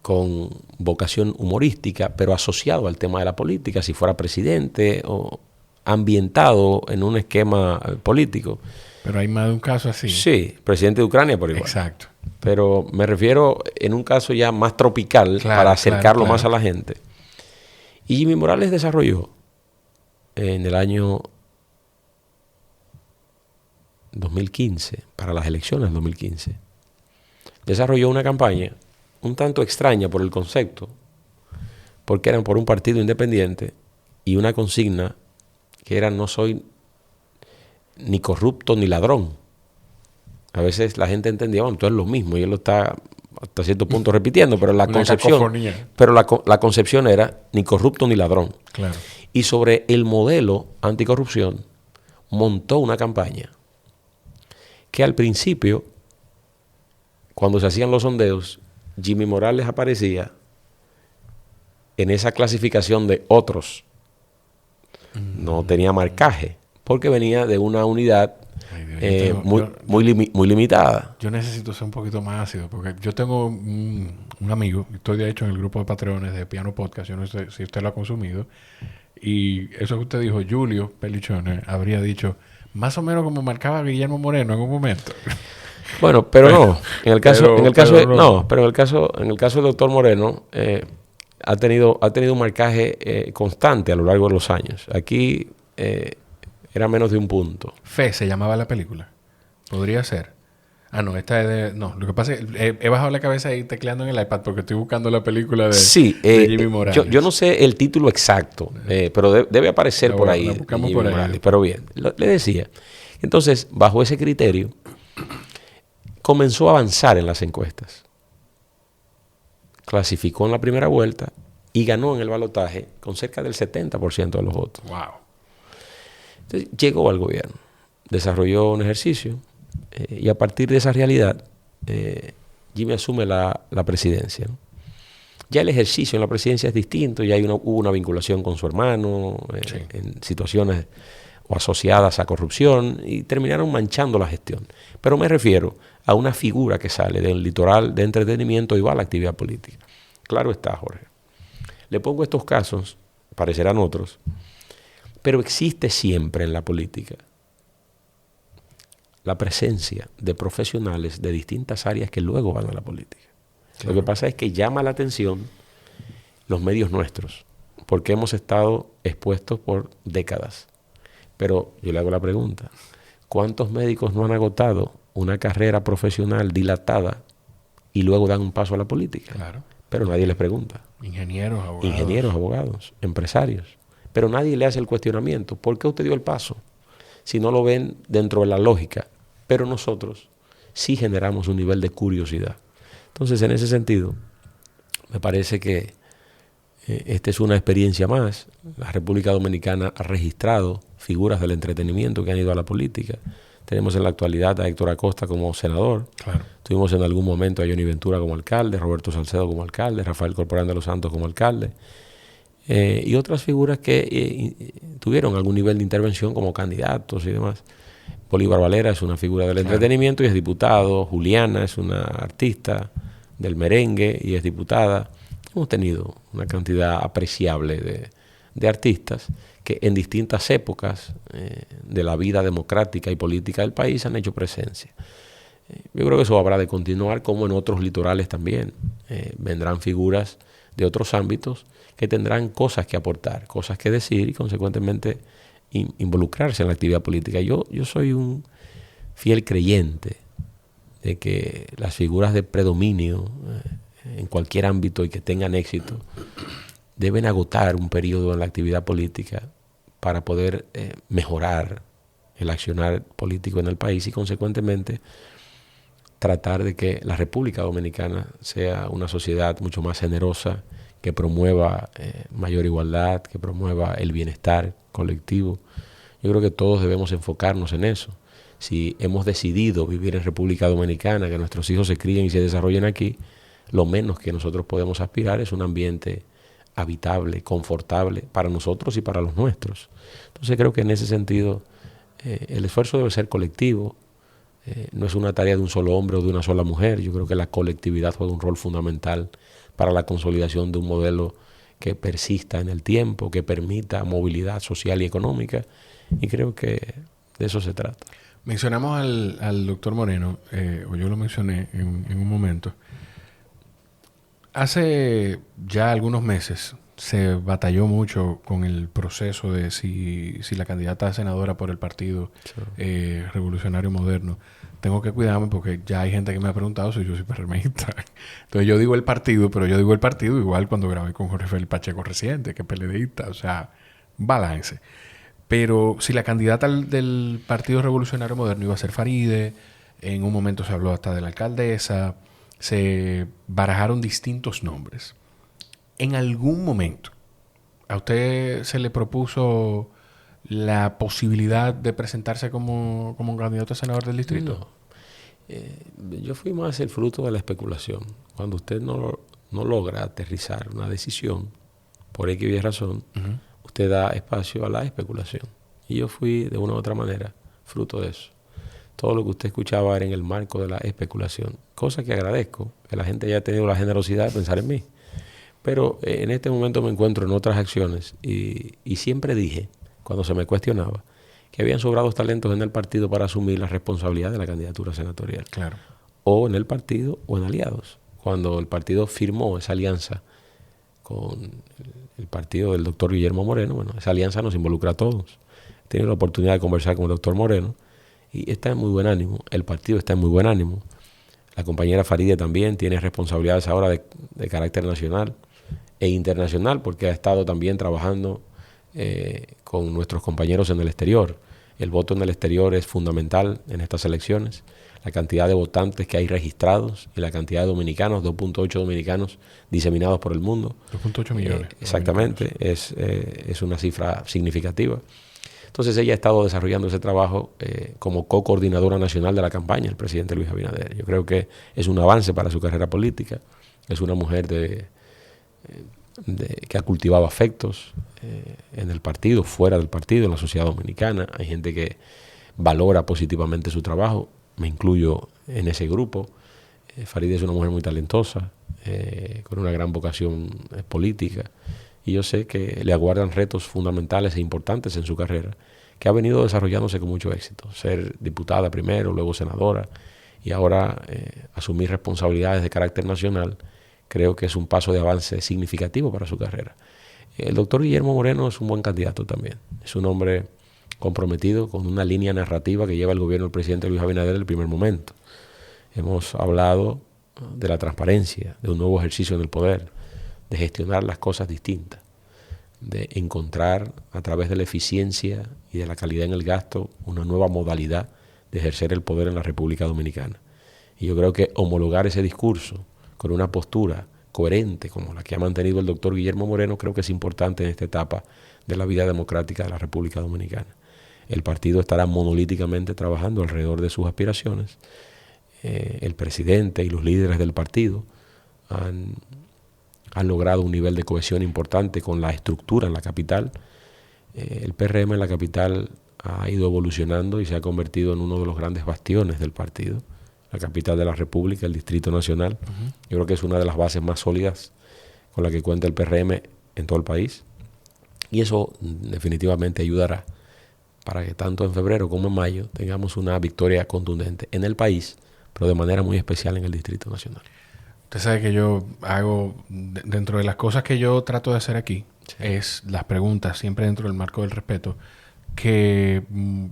con vocación humorística, pero asociado al tema de la política, si fuera presidente o ambientado en un esquema político. Pero hay más de un caso así. Sí, presidente de Ucrania por igual. Exacto. Pero me refiero en un caso ya más tropical, para acercarlo más a la gente. Y Jimmy Morales desarrolló en el año 2015, para las elecciones del 2015, desarrolló una campaña un tanto extraña por el concepto, porque eran por un partido independiente y una consigna que era: no soy ni corrupto ni ladrón. A veces la gente entendía, bueno, entonces es lo mismo, y él lo está hasta cierto punto repitiendo, pero la concepción era ni corrupto ni ladrón. Claro. Y sobre el modelo anticorrupción montó una campaña que al principio, cuando se hacían los sondeos, Jimmy Morales aparecía en esa clasificación de otros. No tenía marcaje, porque venía de una unidad muy limitada. Yo necesito ser un poquito más ácido, porque yo tengo un amigo, estoy de hecho en el grupo de patrones de Piano Podcast, yo no sé si usted lo ha consumido, y eso que usted dijo, Julio Pelichone, habría dicho más o menos como marcaba Guillermo Moreno en un momento. Bueno, pero no. En el caso, pero- en el caso pero de- no. no, pero en el caso del doctor Moreno, ha tenido un marcaje constante a lo largo de los años. Aquí era menos de un punto. Fe se llamaba la película. Podría ser. Ah, no, esta es de... No, lo que pasa es que he bajado la cabeza ahí tecleando en el iPad porque estoy buscando la película Sí, de Jimmy Morales. yo no sé el título exacto, pero debe aparecer La por bu- ahí. la buscamos Jimmy por ahí. Morales. Pero bien, le decía. Entonces, bajo ese criterio, comenzó a avanzar en las encuestas. Clasificó en la primera vuelta y ganó en el balotaje con cerca del 70% de los votos. Wow. Entonces, llegó al gobierno, desarrolló un ejercicio y a partir de esa realidad, Jimmy asume la presidencia, ¿no? Ya el ejercicio en la presidencia es distinto, ya hubo una vinculación con su hermano Sí. en situaciones o asociadas a corrupción y terminaron manchando la gestión. Pero me refiero a una figura que sale del litoral de entretenimiento y va a la actividad política. Claro está, Jorge. Le pongo estos casos, parecerán otros, pero existe siempre en la política la presencia de profesionales de distintas áreas que luego van a la política. Lo que pasa es que llama la atención los medios nuestros, porque hemos estado expuestos por décadas. Pero yo le hago la pregunta, ¿cuántos médicos no han agotado una carrera profesional dilatada y luego dan un paso a la política? Claro. Pero nadie les pregunta. Ingenieros, abogados. Ingenieros, abogados, empresarios. Pero nadie le hace el cuestionamiento. ¿Por qué usted dio el paso? Si no lo ven dentro de la lógica. Pero nosotros sí generamos un nivel de curiosidad. Entonces, en ese sentido, me parece que esta es una experiencia más. La República Dominicana ha registrado figuras del entretenimiento que han ido a la política. Tenemos en la actualidad a Héctor Acosta como senador. Claro. Tuvimos en algún momento a Johnny Ventura como alcalde, Roberto Salcedo como alcalde, Rafael Corporán de los Santos como alcalde. Y otras figuras que tuvieron algún nivel de intervención como candidatos y demás. Bolívar Valera es una figura del entretenimiento y es diputado. Juliana es una artista del merengue y es diputada. Hemos tenido una cantidad apreciable de artistas que en distintas épocas de la vida democrática y política del país han hecho presencia. Yo creo que eso habrá de continuar, como en otros litorales también. Vendrán figuras de otros ámbitos que tendrán cosas que aportar, cosas que decir y consecuentemente involucrarse en la actividad política. Yo soy un fiel creyente de que las figuras de predominio en cualquier ámbito y que tengan éxito deben agotar un periodo en la actividad política para poder mejorar el accionar político en el país y consecuentemente tratar de que la República Dominicana sea una sociedad mucho más generosa, que promueva mayor igualdad, que promueva el bienestar colectivo. Yo creo que todos debemos enfocarnos en eso. Si hemos decidido vivir en República Dominicana, que nuestros hijos se críen y se desarrollen aquí, lo menos que nosotros podemos aspirar es un ambiente habitable, confortable para nosotros y para los nuestros. Entonces creo que en ese sentido el esfuerzo debe ser colectivo. No es una tarea de un solo hombre o de una sola mujer. Yo creo que la colectividad juega un rol fundamental para la consolidación de un modelo que persista en el tiempo, que permita movilidad social y económica, y creo que de eso se trata. Mencionamos al doctor Moreno, o yo lo mencioné en un momento. Hace ya algunos meses se batalló mucho con el proceso de si la candidata a senadora por el Partido Revolucionario Moderno. Tengo que cuidarme porque ya hay gente que me ha preguntado si yo soy PRMista. Entonces yo digo el partido, pero yo digo el partido igual cuando grabé con Jorge Félix Pacheco reciente, que es PLDista, o sea, balance. Pero si la candidata del Partido Revolucionario Moderno iba a ser Faride, en un momento se habló hasta de la alcaldesa, se barajaron distintos nombres. En algún momento, ¿a usted se le propuso la posibilidad de presentarse como un candidato a senador del distrito? No. Yo fui más el fruto de la especulación. Cuando usted no logra aterrizar una decisión, por X y razón, usted da espacio a la especulación. Y yo fui, de una u otra manera, fruto de eso. Todo lo que usted escuchaba era en el marco de la especulación. Cosa que agradezco, que la gente haya tenido la generosidad de pensar en mí. Pero en este momento me encuentro en otras acciones y siempre dije, cuando se me cuestionaba, que habían sobrado talentos en el partido para asumir la responsabilidad de la candidatura senatorial. Claro. O en el partido o en aliados. Cuando el partido firmó esa alianza con el partido del doctor Guillermo Moreno, bueno, esa alianza nos involucra a todos. He tenido la oportunidad de conversar con el doctor Moreno y está en muy buen ánimo, el partido está en muy buen ánimo. La compañera Farideh también tiene responsabilidades ahora de carácter nacional e internacional, porque ha estado también trabajando con nuestros compañeros en el exterior. El voto en el exterior es fundamental en estas elecciones. La cantidad de votantes que hay registrados y la cantidad de dominicanos, 2.8 dominicanos diseminados por el mundo. 2.8 millones. Exactamente, es una cifra significativa. Entonces ella ha estado desarrollando ese trabajo como co-coordinadora nacional de la campaña del presidente Luis Abinader. Yo creo que es un avance para su carrera política. Es una mujer que ha cultivado afectos en el partido, fuera del partido, en la sociedad dominicana. Hay gente que valora positivamente su trabajo. Me incluyo en ese grupo. Farideh es una mujer muy talentosa, con una gran vocación política, y yo sé que le aguardan retos fundamentales e importantes en su carrera, que ha venido desarrollándose con mucho éxito. Ser diputada primero, luego senadora, y ahora asumir responsabilidades de carácter nacional, creo que es un paso de avance significativo para su carrera. El doctor Guillermo Moreno es un buen candidato también. Es un hombre comprometido con una línea narrativa que lleva el gobierno del presidente Luis Abinader en el primer momento. Hemos hablado de la transparencia, de un nuevo ejercicio en el poder, de gestionar las cosas distintas, de encontrar a través de la eficiencia y de la calidad en el gasto una nueva modalidad de ejercer el poder en la República Dominicana. Y yo creo que homologar ese discurso con una postura coherente como la que ha mantenido el doctor Guillermo Moreno, creo que es importante en esta etapa de la vida democrática de la República Dominicana. El partido estará monolíticamente trabajando alrededor de sus aspiraciones. El presidente y los líderes del partido han logrado un nivel de cohesión importante con la estructura en la capital. El PRM en la capital ha ido evolucionando y se ha convertido en uno de los grandes bastiones del partido. La capital de la República, el Distrito Nacional. Yo creo que es una de las bases más sólidas con la que cuenta el PRM en todo el país. Y eso definitivamente ayudará para que tanto en febrero como en mayo tengamos una victoria contundente en el país, pero de manera muy especial en el Distrito Nacional. Usted sabe que yo hago, dentro de las cosas que yo trato de hacer aquí, sí, es las preguntas, siempre dentro del marco del respeto, que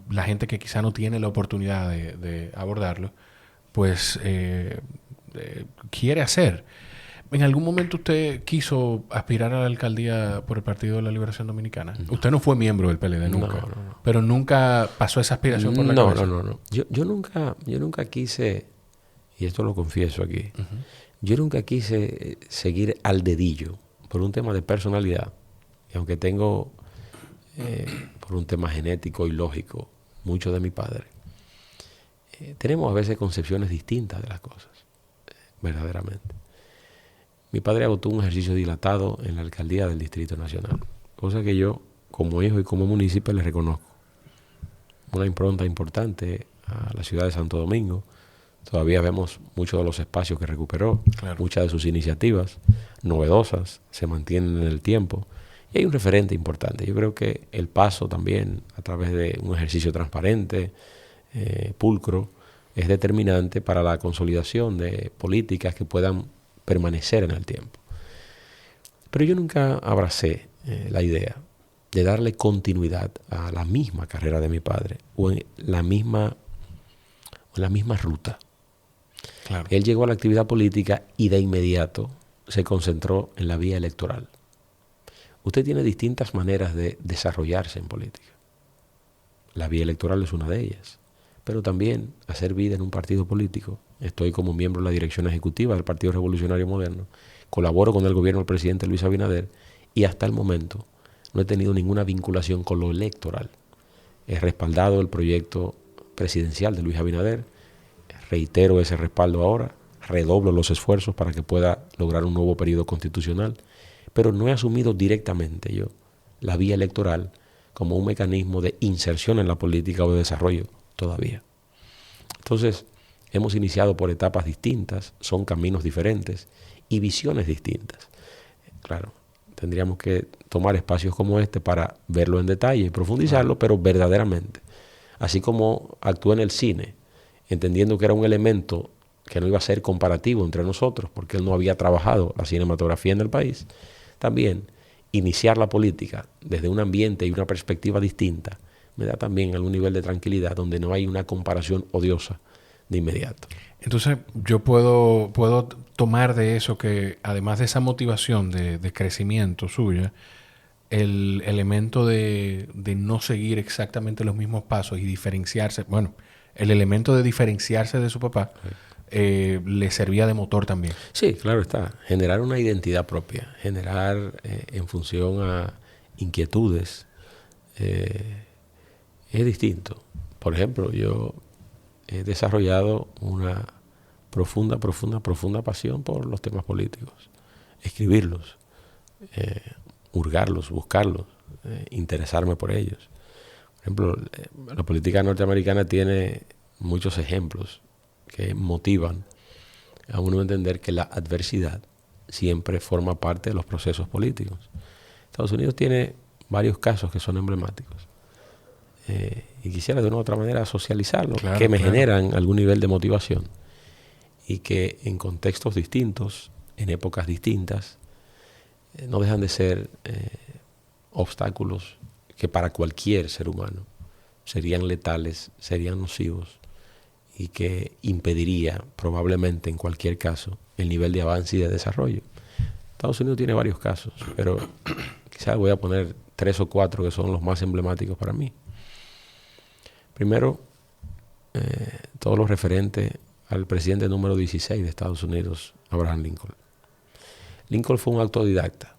la gente que quizá no tiene la oportunidad de abordarlo, pues quiere hacer. ¿En algún momento usted quiso aspirar a la alcaldía por el Partido de la Liberación Dominicana? No. Usted no fue miembro del PLD nunca, no. Pero nunca pasó esa aspiración por la cabeza. No. Yo nunca quise, y esto lo confieso aquí, yo nunca quise seguir al dedillo por un tema de personalidad, y aunque tengo, por un tema genético y lógico, mucho de mi padre, tenemos a veces concepciones distintas de las cosas, verdaderamente. Mi padre agotó un ejercicio dilatado en la alcaldía del Distrito Nacional, cosa que yo, como hijo y como municipio, le reconozco. Una impronta importante a la ciudad de Santo Domingo. Todavía vemos muchos de los espacios que recuperó, claro. Muchas de sus iniciativas novedosas se mantienen en el tiempo. Y hay un referente importante. Yo creo que el paso también, a través de un ejercicio transparente, pulcro, es determinante para la consolidación de políticas que puedan permanecer en el tiempo. Pero yo nunca abracé la idea de darle continuidad a la misma carrera de mi padre o en la misma ruta. Claro. Él llegó a la actividad política y de inmediato se concentró en la vía electoral. Usted tiene distintas maneras de desarrollarse en política. La vía electoral es una de ellas. Pero también hacer vida en un partido político. Estoy como miembro de la dirección ejecutiva del Partido Revolucionario Moderno. Colaboro con el gobierno del presidente Luis Abinader y hasta el momento no he tenido ninguna vinculación con lo electoral. He respaldado el proyecto presidencial de Luis Abinader. Reitero ese respaldo ahora. Redoblo los esfuerzos para que pueda lograr un nuevo periodo constitucional. Pero no he asumido directamente yo la vía electoral como un mecanismo de inserción en la política o de desarrollo todavía. Entonces, hemos iniciado por etapas distintas, son caminos diferentes y visiones distintas. Claro, Tendríamos que tomar espacios como este para verlo en detalle y profundizarlo, pero verdaderamente. Así como actué en el cine, entendiendo que era un elemento que no iba a ser comparativo entre nosotros, porque él no había trabajado la cinematografía en el país, también iniciar la política desde un ambiente y una perspectiva distinta me da también algún nivel de tranquilidad donde no hay una comparación odiosa de inmediato. Entonces, yo puedo tomar de eso que, además de esa motivación de crecimiento suya, el elemento de no seguir exactamente los mismos pasos y diferenciarse, bueno, el elemento de diferenciarse de su papá, le servía de motor también. Sí, claro está. Generar una identidad propia, generar en función a inquietudes, es distinto. Por ejemplo, yo he desarrollado una profunda pasión por los temas políticos. Escribirlos, hurgarlos, buscarlos, interesarme por ellos. Por ejemplo, la política norteamericana tiene muchos ejemplos que motivan a uno a entender que la adversidad siempre forma parte de los procesos políticos. Estados Unidos tiene varios casos que son emblemáticos. Y quisiera de una u otra manera socializarlo, claro, que me generan algún nivel de motivación y que en contextos distintos, en épocas distintas, no dejan de ser obstáculos que para cualquier ser humano serían letales, serían nocivos y que impediría probablemente en cualquier caso el nivel de avance y de desarrollo. Estados Unidos tiene varios casos, pero quizás voy a poner 3 o 4 que son los más emblemáticos para mí. Primero, todo lo referente al presidente número 16 de Estados Unidos, Abraham Lincoln. Lincoln fue un autodidacta.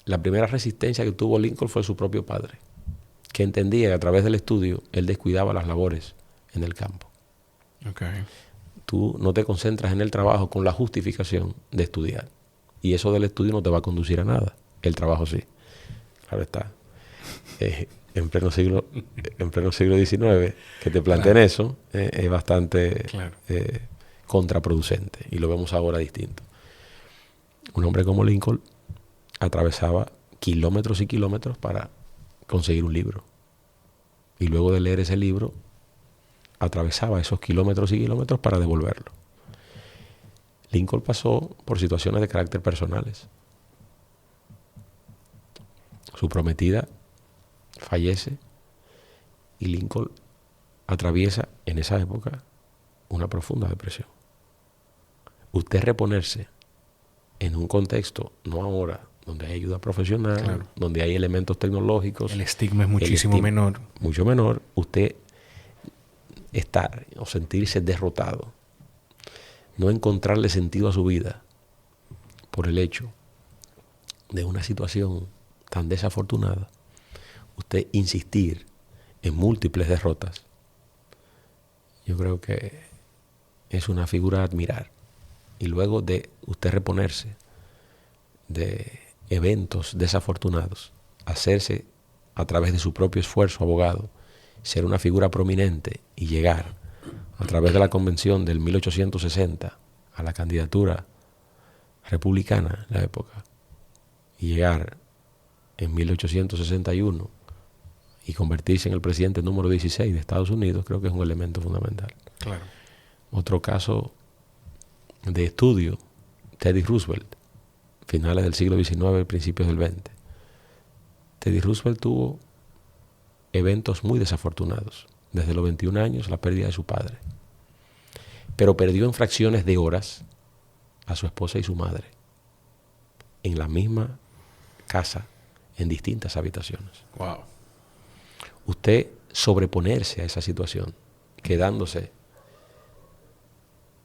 La primera resistencia que tuvo Lincoln fue su propio padre, que entendía que a través del estudio él descuidaba las labores en el campo. Okay. Tú no te concentras en el trabajo con la justificación de estudiar. Y eso del estudio no te va a conducir a nada. El trabajo sí. Claro está. En pleno siglo XIX, que te planteen eso, es bastante contraproducente. Y lo vemos ahora distinto. Un hombre como Lincoln atravesaba kilómetros y kilómetros para conseguir un libro. Y luego de leer ese libro, atravesaba esos kilómetros y kilómetros para devolverlo. Lincoln pasó por situaciones de carácter personales. Su prometida fallece y Lincoln atraviesa en esa época una profunda depresión. Usted reponerse en un contexto, no ahora, donde hay ayuda profesional, donde hay elementos tecnológicos. El estigma es muchísimo menor. Mucho menor. Usted estar o sentirse derrotado, no encontrarle sentido a su vida por el hecho de una situación tan desafortunada, usted insistir en múltiples derrotas, yo creo que es una figura a admirar. Y luego de usted reponerse de eventos desafortunados, hacerse a través de su propio esfuerzo abogado, ser una figura prominente y llegar a través de la convención del 1860 a la candidatura republicana en la época y llegar en 1861 y convertirse en el presidente número 16 de Estados Unidos, creo que es un elemento fundamental. Claro. Otro caso de estudio, Teddy Roosevelt, finales del siglo XIX, principios del XX. Teddy Roosevelt tuvo eventos muy desafortunados. Desde los 21 años, la pérdida de su padre. Pero perdió en fracciones de horas a su esposa y su madre. En la misma casa, en distintas habitaciones. Wow. Usted sobreponerse a esa situación, quedándose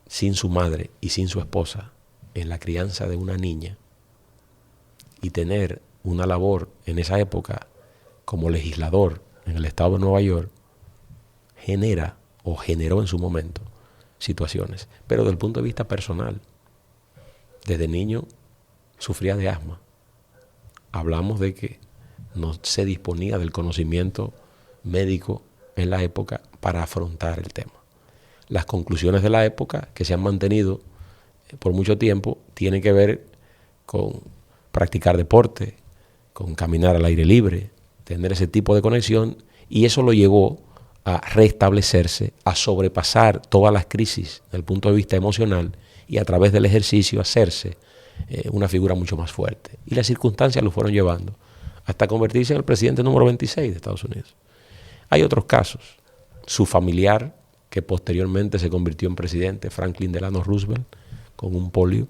sin su madre y sin su esposa en la crianza de una niña y tener una labor en esa época como legislador en el estado de Nueva York, genera o generó en su momento situaciones. Pero desde el punto de vista personal, desde niño sufría de asma. Hablamos de que no se disponía del conocimiento médico en la época para afrontar el tema. Las conclusiones de la época, que se han mantenido por mucho tiempo, tienen que ver con practicar deporte, con caminar al aire libre, tener ese tipo de conexión, y eso lo llevó a restablecerse, a sobrepasar todas las crisis desde el punto de vista emocional y a través del ejercicio hacerse una figura mucho más fuerte. Y las circunstancias lo fueron llevando hasta convertirse en el presidente número 26 de Estados Unidos. Hay otros casos. Su familiar, que posteriormente se convirtió en presidente, Franklin Delano Roosevelt, con un polio,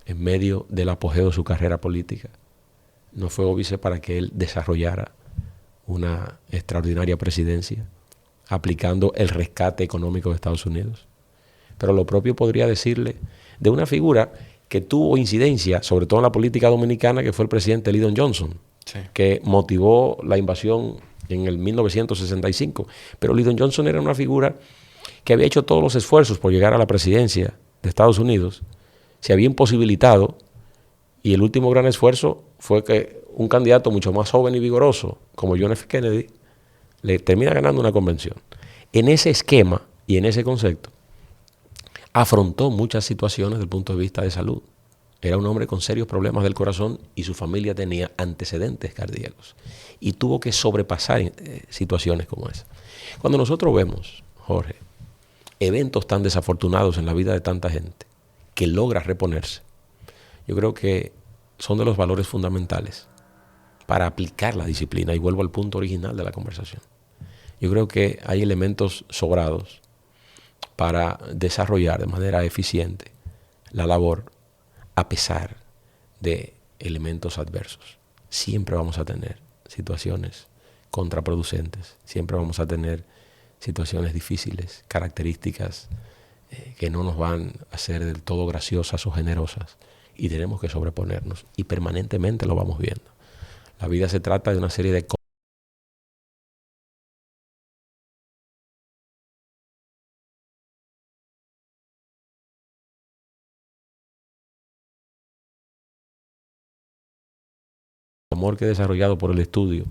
en medio del apogeo de su carrera política, no fue óbice para que él desarrollara una extraordinaria presidencia, aplicando el rescate económico de Estados Unidos. Pero lo propio podría decirle de una figura que tuvo incidencia, sobre todo en la política dominicana, que fue el presidente Lyndon Johnson, sí, que motivó la invasión en el 1965. Pero Lyndon Johnson era una figura que había hecho todos los esfuerzos por llegar a la presidencia de Estados Unidos, se había imposibilitado, y el último gran esfuerzo fue que un candidato mucho más joven y vigoroso, como John F. Kennedy, le termina ganando una convención. En ese esquema y en ese concepto, afrontó muchas situaciones desde el punto de vista de salud. Era un hombre con serios problemas del corazón y su familia tenía antecedentes cardíacos. Y tuvo que sobrepasar situaciones como esa. Cuando nosotros vemos, Jorge, eventos tan desafortunados en la vida de tanta gente que logra reponerse, yo creo que son de los valores fundamentales para aplicar la disciplina. Y vuelvo al punto original de la conversación. Yo creo que hay elementos sobrados para desarrollar de manera eficiente la labor a pesar de elementos adversos. Siempre vamos a tener situaciones contraproducentes, siempre vamos a tener situaciones difíciles, características que no nos van a ser del todo graciosas o generosas, y tenemos que sobreponernos, y permanentemente lo vamos viendo. La vida se trata de una serie de amor que he desarrollado por el estudio.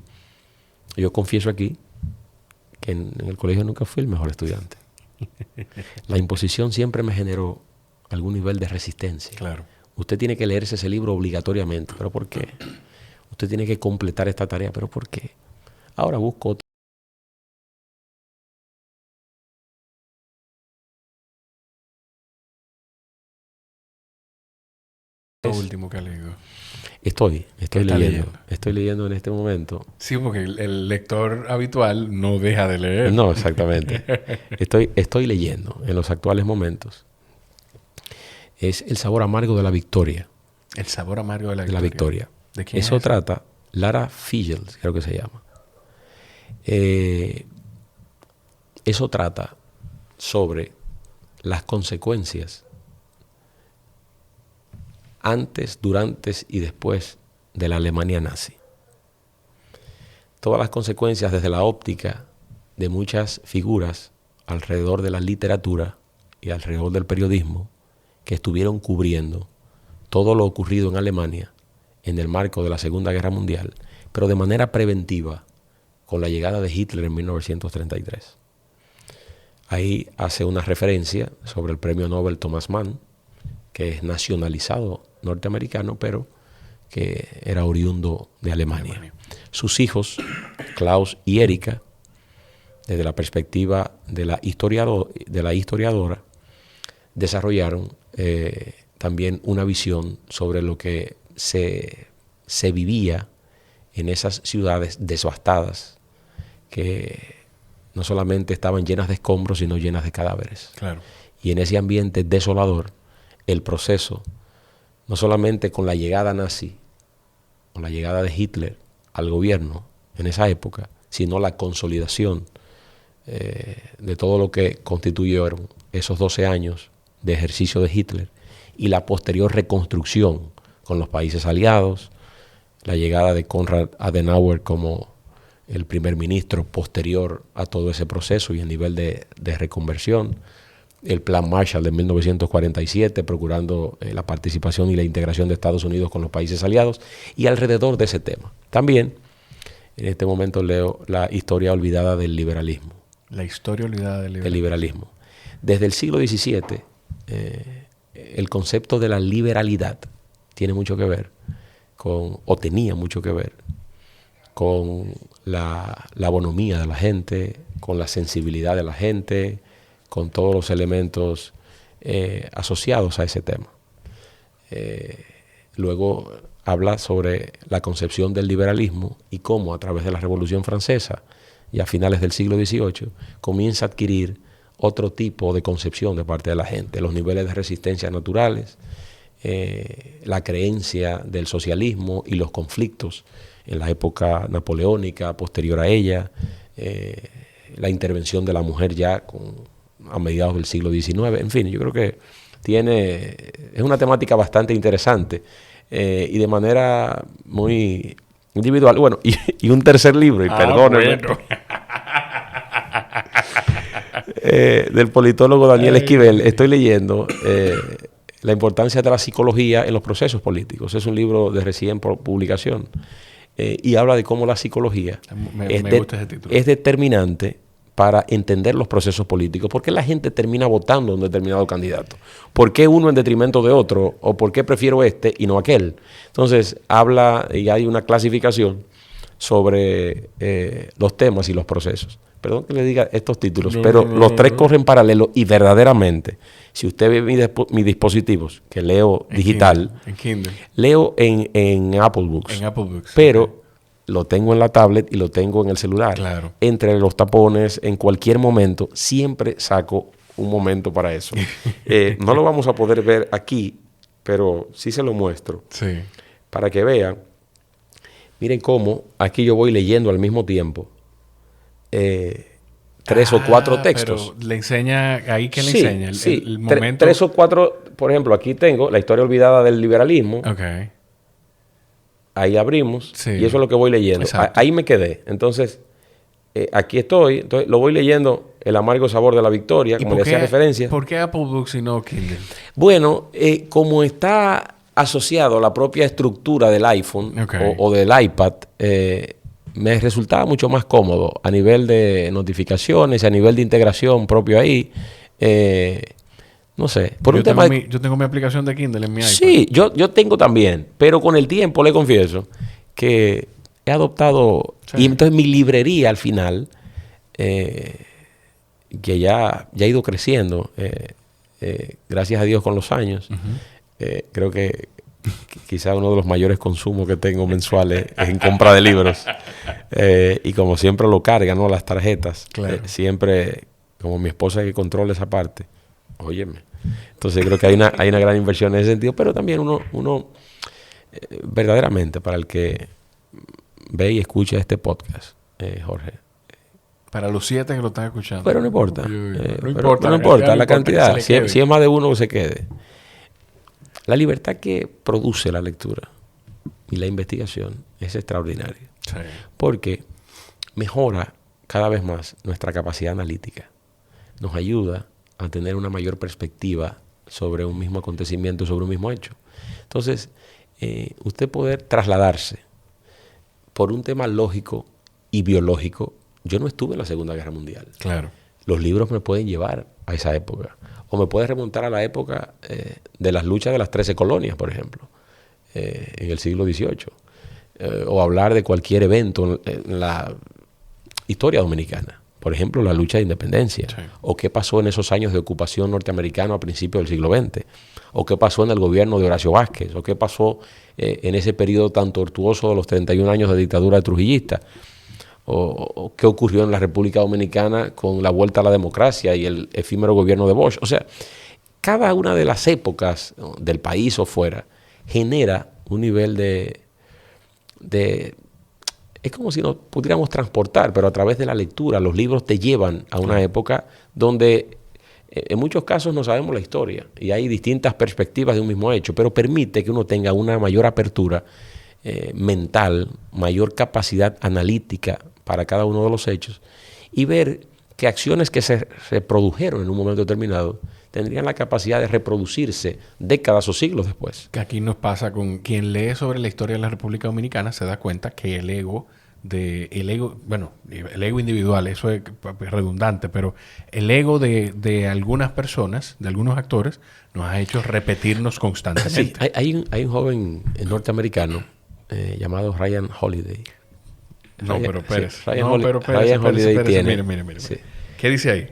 Yo confieso aquí que en el colegio nunca fui el mejor estudiante. La imposición siempre me generó algún nivel de resistencia. Claro. Usted tiene que leerse ese libro obligatoriamente. ¿Pero por qué? Usted tiene que completar esta tarea. ¿Pero por qué? Ahora busco otro. Lo último que leo. Estoy leyendo. Estoy leyendo en este momento. Sí, porque el lector habitual no deja de leer. No, exactamente. Estoy leyendo en los actuales momentos. Es El sabor amargo de la victoria. El sabor amargo de la victoria. La victoria. ¿De quién Eso es? trata, Lara Figgles, creo que se llama. Eso trata sobre las consecuencias antes, durante y después de la Alemania nazi. Todas las consecuencias desde la óptica de muchas figuras alrededor de la literatura y alrededor del periodismo que estuvieron cubriendo todo lo ocurrido en Alemania en el marco de la Segunda Guerra Mundial, pero de manera preventiva con la llegada de Hitler en 1933. Ahí hace una referencia sobre el premio Nobel Thomas Mann, que es nacionalizado norteamericano, pero que era oriundo de Alemania. Sus hijos, Klaus y Erika, desde la perspectiva de la historiadora, desarrollaron también una visión sobre lo que se vivía en esas ciudades devastadas, que no solamente estaban llenas de escombros, sino llenas de cadáveres. Claro. Y en ese ambiente desolador, el proceso, no solamente con la llegada nazi, con la llegada de Hitler al gobierno en esa época, sino la consolidación de todo lo que constituyeron esos 12 años de ejercicio de Hitler y la posterior reconstrucción con los países aliados, la llegada de Konrad Adenauer como el primer ministro posterior a todo ese proceso y el nivel de reconversión, el Plan Marshall de 1947, procurando la participación y la integración de Estados Unidos con los países aliados, y alrededor de ese tema. También, en este momento leo la historia olvidada del liberalismo. La historia olvidada del liberalismo. El liberalismo. Desde el siglo XVII, el concepto de la liberalidad tiene mucho que ver o tenía mucho que ver con la bonomía de la gente, con la sensibilidad de la gente, con todos los elementos asociados a ese tema. Luego habla sobre la concepción del liberalismo y cómo a través de la Revolución Francesa y a finales del siglo XVIII comienza a adquirir otro tipo de concepción de parte de la gente, los niveles de resistencia naturales, la creencia del socialismo y los conflictos en la época napoleónica, posterior a ella, la intervención de la mujer ya a mediados del siglo XIX. En fin, yo creo que es una temática bastante interesante y de manera muy individual. Bueno, y un tercer libro, y perdónenme, bueno. del politólogo Daniel Esquivel. Estoy leyendo La importancia de la psicología en los procesos políticos. Es un libro de recién publicación y habla de cómo la psicología me gusta ese título. Es determinante para entender los procesos políticos. ¿Por qué la gente termina votando a un determinado candidato? ¿Por qué uno en detrimento de otro? ¿O por qué prefiero este y no aquel? Entonces, habla y hay una clasificación sobre los temas y los procesos. Perdón que le diga estos títulos, pero los tres corren paralelo y verdaderamente, si usted ve mis dispositivos, que leo digital, en Kindle. Leo en Apple Books. En Apple Books. Pero okay. Lo tengo en la tablet y lo tengo en el celular. Claro. Entre los tapones, en cualquier momento, siempre saco un momento para eso. No lo vamos a poder ver aquí, pero sí se lo muestro. Sí. Para que vean. Miren cómo aquí yo voy leyendo al mismo tiempo 3 o 4 textos. Pero le enseña, ahí que le sí, enseña el momento. 3 o 4, por ejemplo, aquí tengo la historia olvidada del liberalismo. Okay. Ahí abrimos, sí. Y eso es lo que voy leyendo. Ahí me quedé. Entonces, aquí estoy. Entonces, lo voy leyendo, El amargo sabor de la victoria, como le hacía referencia. ¿Por qué Apple Books y no Kindle? Bueno, como está asociado a la propia estructura del iPhone okay. o del iPad, me resultaba mucho más cómodo a nivel de notificaciones, a nivel de integración propio ahí. No sé. Yo tengo mi aplicación de Kindle en mi iPad. Sí, yo tengo también. Pero con el tiempo, le confieso, que he adoptado... Sí. Y entonces mi librería al final, que ya ha ido creciendo, gracias a Dios con los años, creo que quizá uno de los mayores consumos que tengo mensuales es en compra de libros. Y como siempre lo cargan, ¿no? Las tarjetas. Claro. Siempre, como mi esposa que controla esa parte, óyeme. Entonces creo que hay una gran inversión en ese sentido, pero también uno verdaderamente, para el que ve y escucha este podcast, Jorge. Para los 7 que lo están escuchando. Pero no importa. No importa la cantidad. Si es más de uno, que se quede. La libertad que produce la lectura y la investigación es extraordinaria. Sí. Porque mejora cada vez más nuestra capacidad analítica. Nos ayuda a tener una mayor perspectiva sobre un mismo acontecimiento, sobre un mismo hecho. Entonces, usted poder trasladarse por un tema lógico y biológico. Yo no estuve en la Segunda Guerra Mundial. Claro. Los libros me pueden llevar a esa época. O me puede remontar a la época de las luchas de las 13 colonias, por ejemplo, en el siglo XVIII. O hablar de cualquier evento en la historia dominicana. Por ejemplo, la lucha de independencia. Sí. O qué pasó en esos años de ocupación norteamericana a principios del siglo XX. O qué pasó en el gobierno de Horacio Vázquez. O qué pasó en ese periodo tan tortuoso de los 31 años de dictadura trujillista. O qué ocurrió en la República Dominicana con la vuelta a la democracia y el efímero gobierno de Bosch. O sea, cada una de las épocas, ¿no?, del país o fuera, genera un nivel de es como si nos pudiéramos transportar, pero a través de la lectura. Los libros te llevan a una época donde en muchos casos no sabemos la historia y hay distintas perspectivas de un mismo hecho, pero permite que uno tenga una mayor apertura mental, mayor capacidad analítica para cada uno de los hechos y ver que acciones que se produjeron en un momento determinado tendrían la capacidad de reproducirse décadas o siglos después. Que aquí nos pasa con quien lee sobre la historia de la República Dominicana, se da cuenta que el ego individual, eso es redundante, pero el ego de algunas personas, de algunos actores, nos ha hecho repetirnos constantemente. Sí, hay un joven norteamericano llamado Ryan Holiday. No, pero Pérez. Ryan Holiday tiene... Mire. Sí. ¿Qué dice ahí?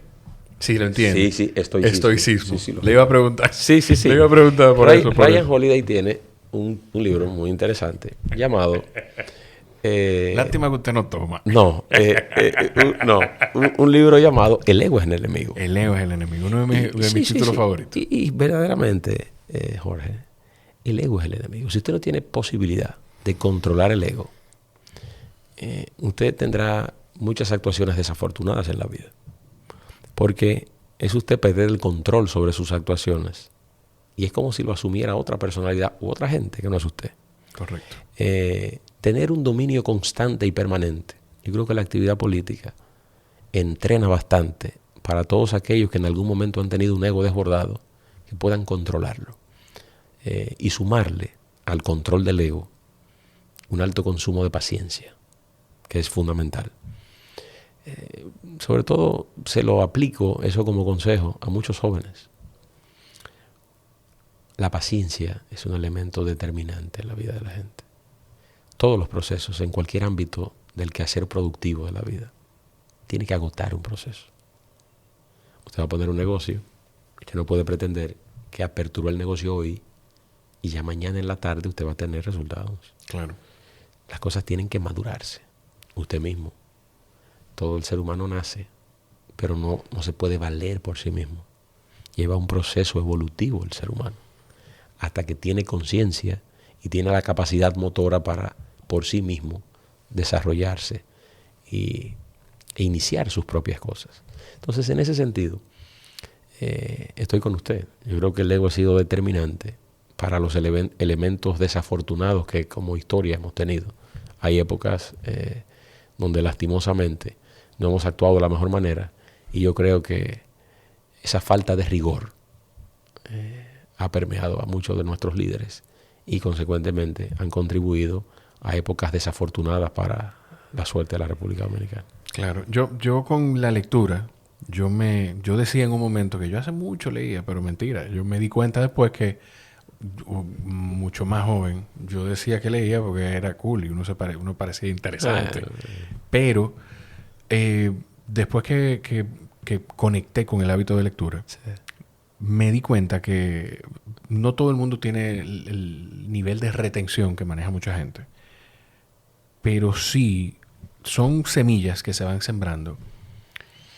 Sí, lo entiendo. Sí, estoicismo. Sí, le iba a preguntar. Sí. Le iba a preguntar por eso. Ryan Holiday tiene un libro muy interesante llamado... Lástima que usted no toma. Un libro llamado El ego es el enemigo. El ego es el enemigo, uno de mis títulos favoritos. Y verdaderamente, Jorge, el ego es el enemigo. Si usted no tiene posibilidad de controlar el ego, usted tendrá muchas actuaciones desafortunadas en la vida. Porque es usted perder el control sobre sus actuaciones. Y es como si lo asumiera otra personalidad u otra gente que no es usted. Correcto. Tener un dominio constante y permanente. Yo creo que la actividad política entrena bastante para todos aquellos que en algún momento han tenido un ego desbordado, que puedan controlarlo. Y sumarle al control del ego un alto consumo de paciencia, que es fundamental. Sobre todo se lo aplico eso como consejo a muchos jóvenes. La paciencia es un elemento determinante en la vida de la gente. Todos los procesos, en cualquier ámbito del quehacer productivo de la vida, tiene que agotar un proceso. Usted va a poner un negocio, usted no puede pretender que aperturó el negocio hoy y ya mañana en la tarde usted va a tener resultados. Claro. Las cosas tienen que madurarse. Usted mismo. Todo el ser humano nace, pero no se puede valer por sí mismo. Lleva un proceso evolutivo el ser humano, hasta que tiene conciencia y tiene la capacidad motora para, por sí mismo, desarrollarse e iniciar sus propias cosas. Entonces, en ese sentido, estoy con usted. Yo creo que el ego ha sido determinante para los elementos desafortunados que como historia hemos tenido. Hay épocas donde lastimosamente no hemos actuado de la mejor manera, y yo creo que esa falta de rigor ha permeado a muchos de nuestros líderes y consecuentemente han contribuido a épocas desafortunadas para la suerte de la República Dominicana. Claro, yo con la lectura, yo decía en un momento que yo hace mucho leía, pero mentira, yo me di cuenta después que mucho más joven, yo decía que leía porque era cool y uno parecía interesante. Pero después que conecté con el hábito de lectura, me di cuenta que no todo el mundo tiene el nivel de retención que maneja mucha gente. Pero sí son semillas que se van sembrando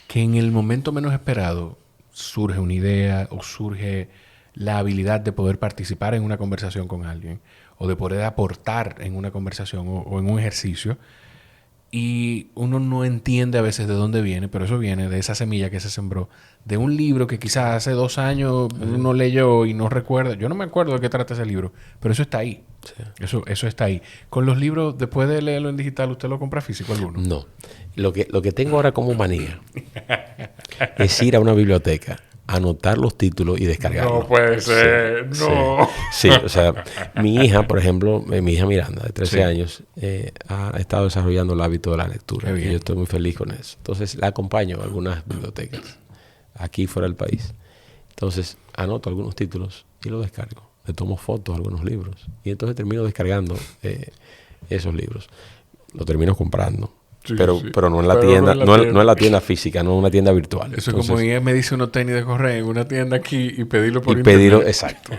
que en el momento menos esperado surge una idea o surge la habilidad de poder participar en una conversación con alguien o de poder aportar en una conversación o en un ejercicio, y uno no entiende a veces de dónde viene, pero eso viene de esa semilla que se sembró, de un libro que quizás hace 2 años uno leyó y no recuerda. Yo no me acuerdo de qué trata ese libro, pero eso está ahí. Sí. Eso está ahí. Con los libros, después de leerlo en digital, ¿usted lo compra físico alguno? No. Lo que tengo ahora como manía es ir a una biblioteca, anotar los títulos y descargarlos. No puede ser, sí, no. Sí, o sea, mi hija, por ejemplo, mi hija Miranda, de 13 años, ha estado desarrollando el hábito de la lectura. Y yo estoy muy feliz con eso. Entonces, la acompaño a algunas bibliotecas, aquí fuera del país. Entonces, anoto algunos títulos y los descargo. Le tomo fotos a algunos libros. Y entonces termino descargando esos libros. Lo termino comprando. Sí, pero no en la tienda, no en la tienda física, no en una tienda virtual. Eso entonces, es como ir me dice unos tenis de correr en una tienda aquí y pedirlo por internet. Exacto.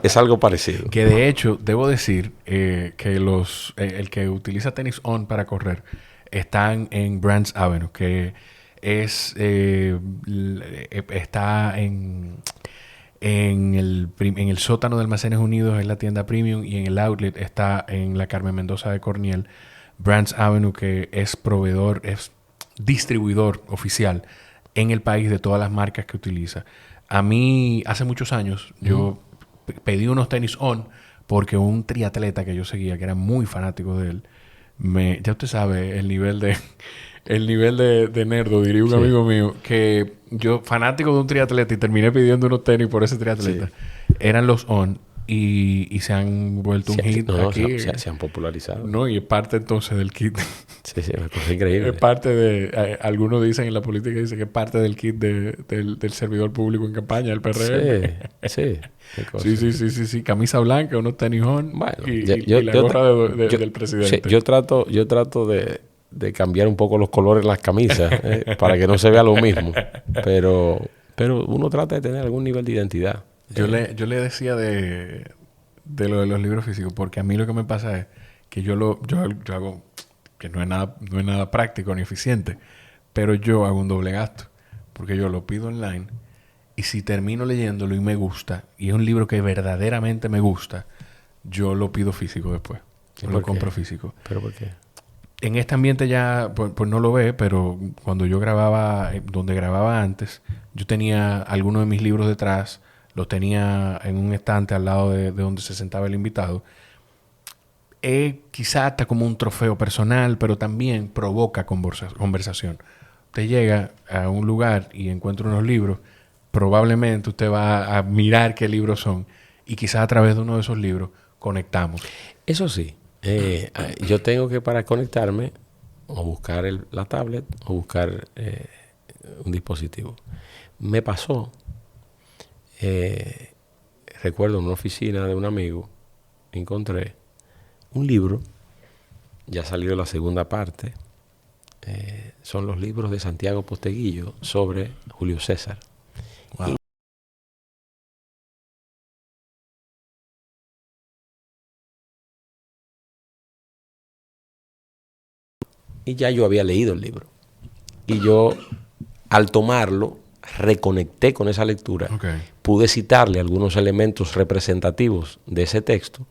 Es algo parecido. Que de hecho, debo decir que el que utiliza tenis On para correr están en Brands Avenue, que está en el sótano de Almacenes Unidos, en la tienda Premium, y en el outlet está en la Carmen Mendoza de Corniel. Brands Avenue, que es distribuidor oficial en el país de todas las marcas que utiliza. A mí, hace muchos años, yo pedí unos tenis On porque un triatleta que yo seguía, que era muy fanático de él, ya usted sabe el nivel de nerdo, diría un amigo mío, que yo, fanático de un triatleta, y terminé pidiendo unos tenis por ese triatleta. Eran los On. y se han vuelto un hit aquí. Se han popularizado. No, y es parte entonces del kit. Sí, una cosa increíble. Es parte de... algunos dicen en la política, dicen que es parte del kit del servidor público en campaña, el PRM. Sí. Sí. Camisa blanca, unos tenijón y la gorra del presidente. Sí, yo trato de cambiar un poco los colores de las camisas para que no se vea lo mismo. Pero uno trata de tener algún nivel de identidad. Yo le decía de lo de los libros físicos, porque a mí lo que me pasa es que yo hago, que no es nada práctico ni eficiente, pero yo hago un doble gasto, porque yo lo pido online y si termino leyéndolo y me gusta, y es un libro que verdaderamente me gusta, yo lo pido físico después. Yo lo compro físico. ¿Pero por qué? En este ambiente ya, pues no lo ve, pero cuando yo grababa, donde grababa antes, yo tenía algunos de mis libros detrás, los tenía en un estante al lado de donde se sentaba el invitado. Quizá hasta como un trofeo personal, pero también provoca conversación. Usted llega a un lugar y encuentra unos libros, probablemente usted va a mirar qué libros son y quizás a través de uno de esos libros conectamos. Eso sí. Yo tengo que para conectarme o buscar la tablet o buscar un dispositivo. Me pasó, recuerdo en una oficina de un amigo, encontré un libro, ya salió la segunda parte, son los libros de Santiago Posteguillo sobre Julio César. Wow. Y ya yo había leído el libro. Y yo, al tomarlo, reconecté con esa lectura. Okay. Pude citarle algunos elementos representativos de ese texto.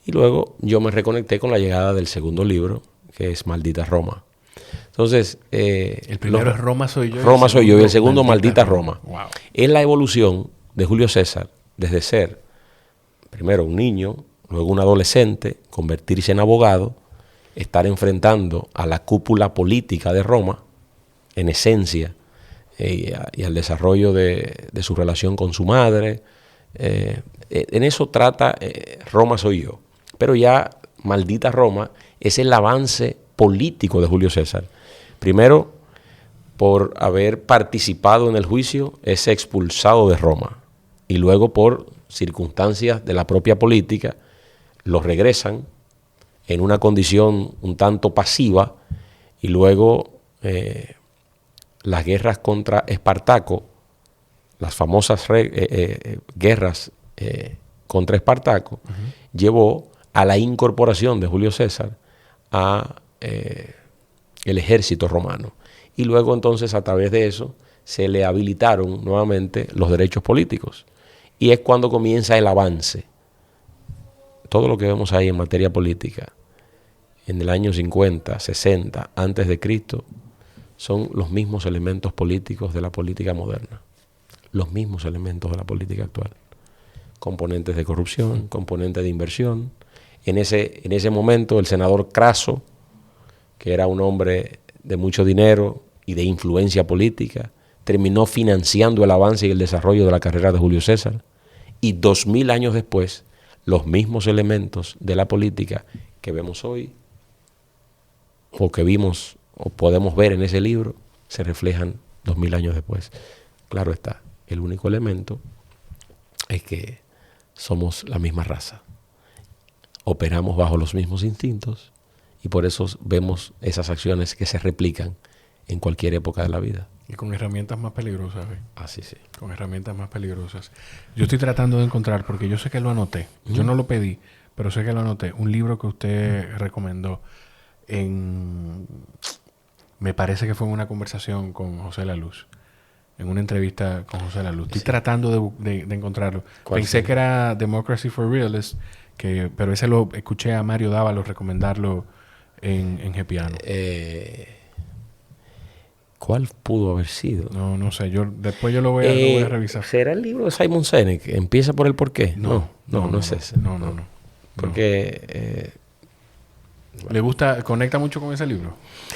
Y luego yo me reconecté con la llegada del segundo libro, que es Maldita Roma. Entonces... el primero es Roma soy yo. Roma soy yo y el segundo Maldita Roma. Wow. Es la evolución de Julio César desde ser, primero un niño, luego un adolescente, convertirse en abogado, estar enfrentando a la cúpula política de Roma, en esencia, y al desarrollo de su relación con su madre. En eso trata Roma soy yo. Pero ya Maldita Roma es el avance político de Julio César. Primero, por haber participado en el juicio, es expulsado de Roma. Y luego, por circunstancias de la propia política, lo regresan en una condición un tanto pasiva, y luego las guerras contra Espartaco, las famosas guerras contra Espartaco, llevó a la incorporación de Julio César a el ejército romano. Y luego entonces a través de eso se le habilitaron nuevamente los derechos políticos. Y es cuando comienza el avance. Todo lo que vemos ahí en materia política, en el año 50, 60, antes de Cristo, son los mismos elementos políticos de la política moderna. Los mismos elementos de la política actual. Componentes de corrupción, componentes de inversión. En ese momento el senador Craso, que era un hombre de mucho dinero y de influencia política, terminó financiando el avance y el desarrollo de la carrera de Julio César. Y 2000 años después, los mismos elementos de la política que vemos hoy, o que vimos o podemos ver en ese libro, se reflejan 2000 años después. Claro está, el único elemento es que somos la misma raza. Operamos bajo los mismos instintos y por eso vemos esas acciones que se replican en cualquier época de la vida. Y con herramientas más peligrosas, ¿eh? Así sí. Con herramientas más peligrosas. Yo estoy tratando de encontrar, porque yo sé que lo anoté. Yo no lo pedí, pero sé que lo anoté. Un libro que usted recomendó me parece que fue en una conversación con José Laluz. En una entrevista con José Laluz. Estoy tratando de encontrarlo. Pensé que era Democracy for Realists, pero ese lo escuché a Mario Dávalos recomendarlo en Gepiano. ¿Cuál pudo haber sido? No sé. Después yo lo voy a revisar. ¿Será el libro de Simon Sinek? ¿Empieza por el por qué? No es ese. No. Porque... ¿Le gusta, conecta mucho con ese libro?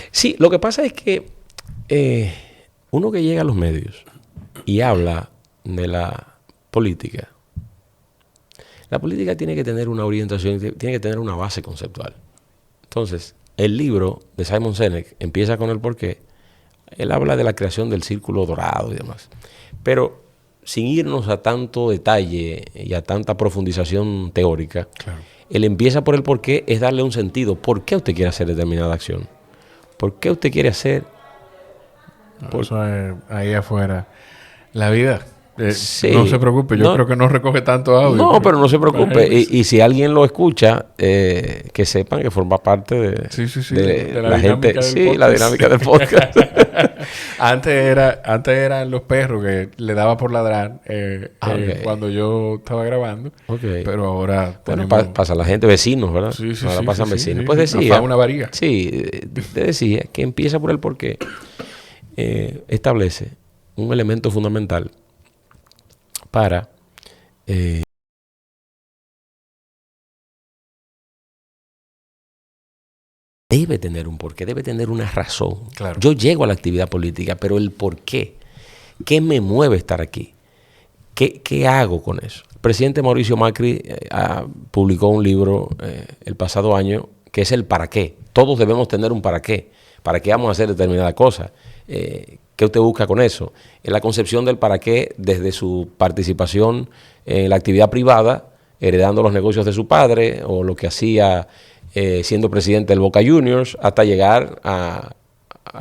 Sí, lo que pasa es que uno que llega a los medios y habla de la política, La política tiene que tener una orientación, tiene que tener una base conceptual. Entonces, el libro de Simon Sinek empieza con el porqué. Él habla de la creación del círculo dorado y demás. Pero sin irnos a tanto detalle y a tanta profundización teórica, claro, él empieza por el porqué, es darle un sentido. ¿Por qué usted quiere hacer determinada acción? ¿Por qué usted quiere hacer? Eso es ahí afuera. La vida. Sí, no se preocupe, yo creo que no recoge tanto audio. No, pero no se preocupe. Y si alguien lo escucha, que sepan que forma parte de la gente. La dinámica del podcast. Antes eran los perros que le daba por ladrar cuando yo estaba grabando. Okay. Pero ahora pasa la gente, vecinos, ¿verdad? Sí, ahora pasan vecinos. Pues decía, una varía. Sí, te decía que empieza por el porqué. Establece un elemento fundamental para debe tener un porqué, debe tener una razón. Claro. Yo llego a la actividad política, pero el porqué, ¿qué me mueve estar aquí? ¿Qué hago con eso? El presidente Mauricio Macri publicó un libro el pasado año que es el para qué. Todos debemos tener un para qué. ¿Para qué vamos a hacer determinada cosa? ¿Qué usted busca con eso? En la concepción del para qué, desde su participación en la actividad privada, heredando los negocios de su padre, o lo que hacía siendo presidente del Boca Juniors, hasta llegar a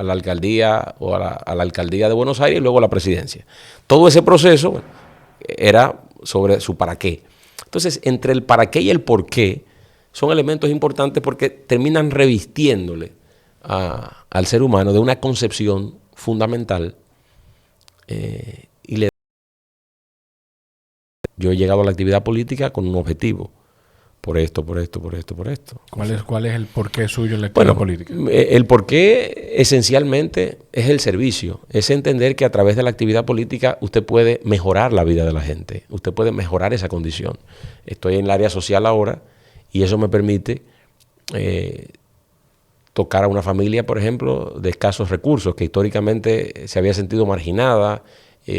la alcaldía o a la alcaldía de Buenos Aires y luego a la presidencia. Todo ese proceso era sobre su para qué. Entonces, entre el para qué y el por qué son elementos importantes porque terminan revistiéndole al ser humano de una concepción fundamental yo he llegado a la actividad política con un objetivo. Por esto. ¿Cuál es el porqué suyo en la actividad política? El porqué esencialmente es el servicio. Es entender que a través de la actividad política usted puede mejorar la vida de la gente. Usted puede mejorar esa condición. Estoy en el área social ahora y eso me permite tocar a una familia, por ejemplo, de escasos recursos, que históricamente se había sentido marginada,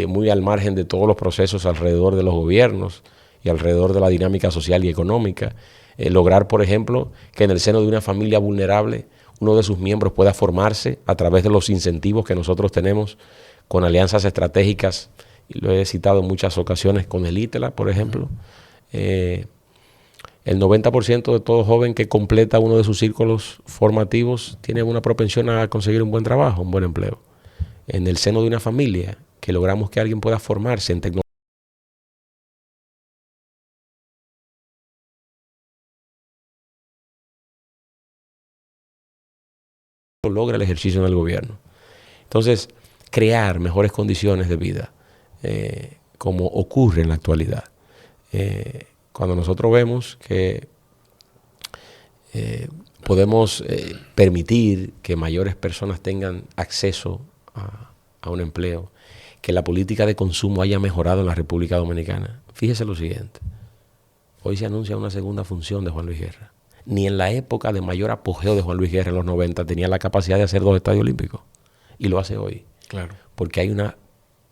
muy al margen de todos los procesos alrededor de los gobiernos y alrededor de la dinámica social y económica. Lograr, por ejemplo, que en el seno de una familia vulnerable uno de sus miembros pueda formarse a través de los incentivos que nosotros tenemos con alianzas estratégicas, y lo he citado en muchas ocasiones con el ITELA, por ejemplo. El 90% de todo joven que completa uno de sus círculos formativos tiene una propensión a conseguir un buen trabajo, un buen empleo. En el seno de una familia, que logramos que alguien pueda formarse en tecnología, logra el ejercicio en el gobierno. Entonces, crear mejores condiciones de vida, como ocurre en la actualidad. Cuando nosotros vemos que podemos permitir que mayores personas tengan acceso a un empleo, que la política de consumo haya mejorado en la República Dominicana. Fíjese lo siguiente. Hoy se anuncia una segunda función de Juan Luis Guerra. Ni en la época de mayor apogeo de Juan Luis Guerra en los 90 tenía la capacidad de hacer 2 estadios olímpicos. Y lo hace hoy. Claro. Porque hay una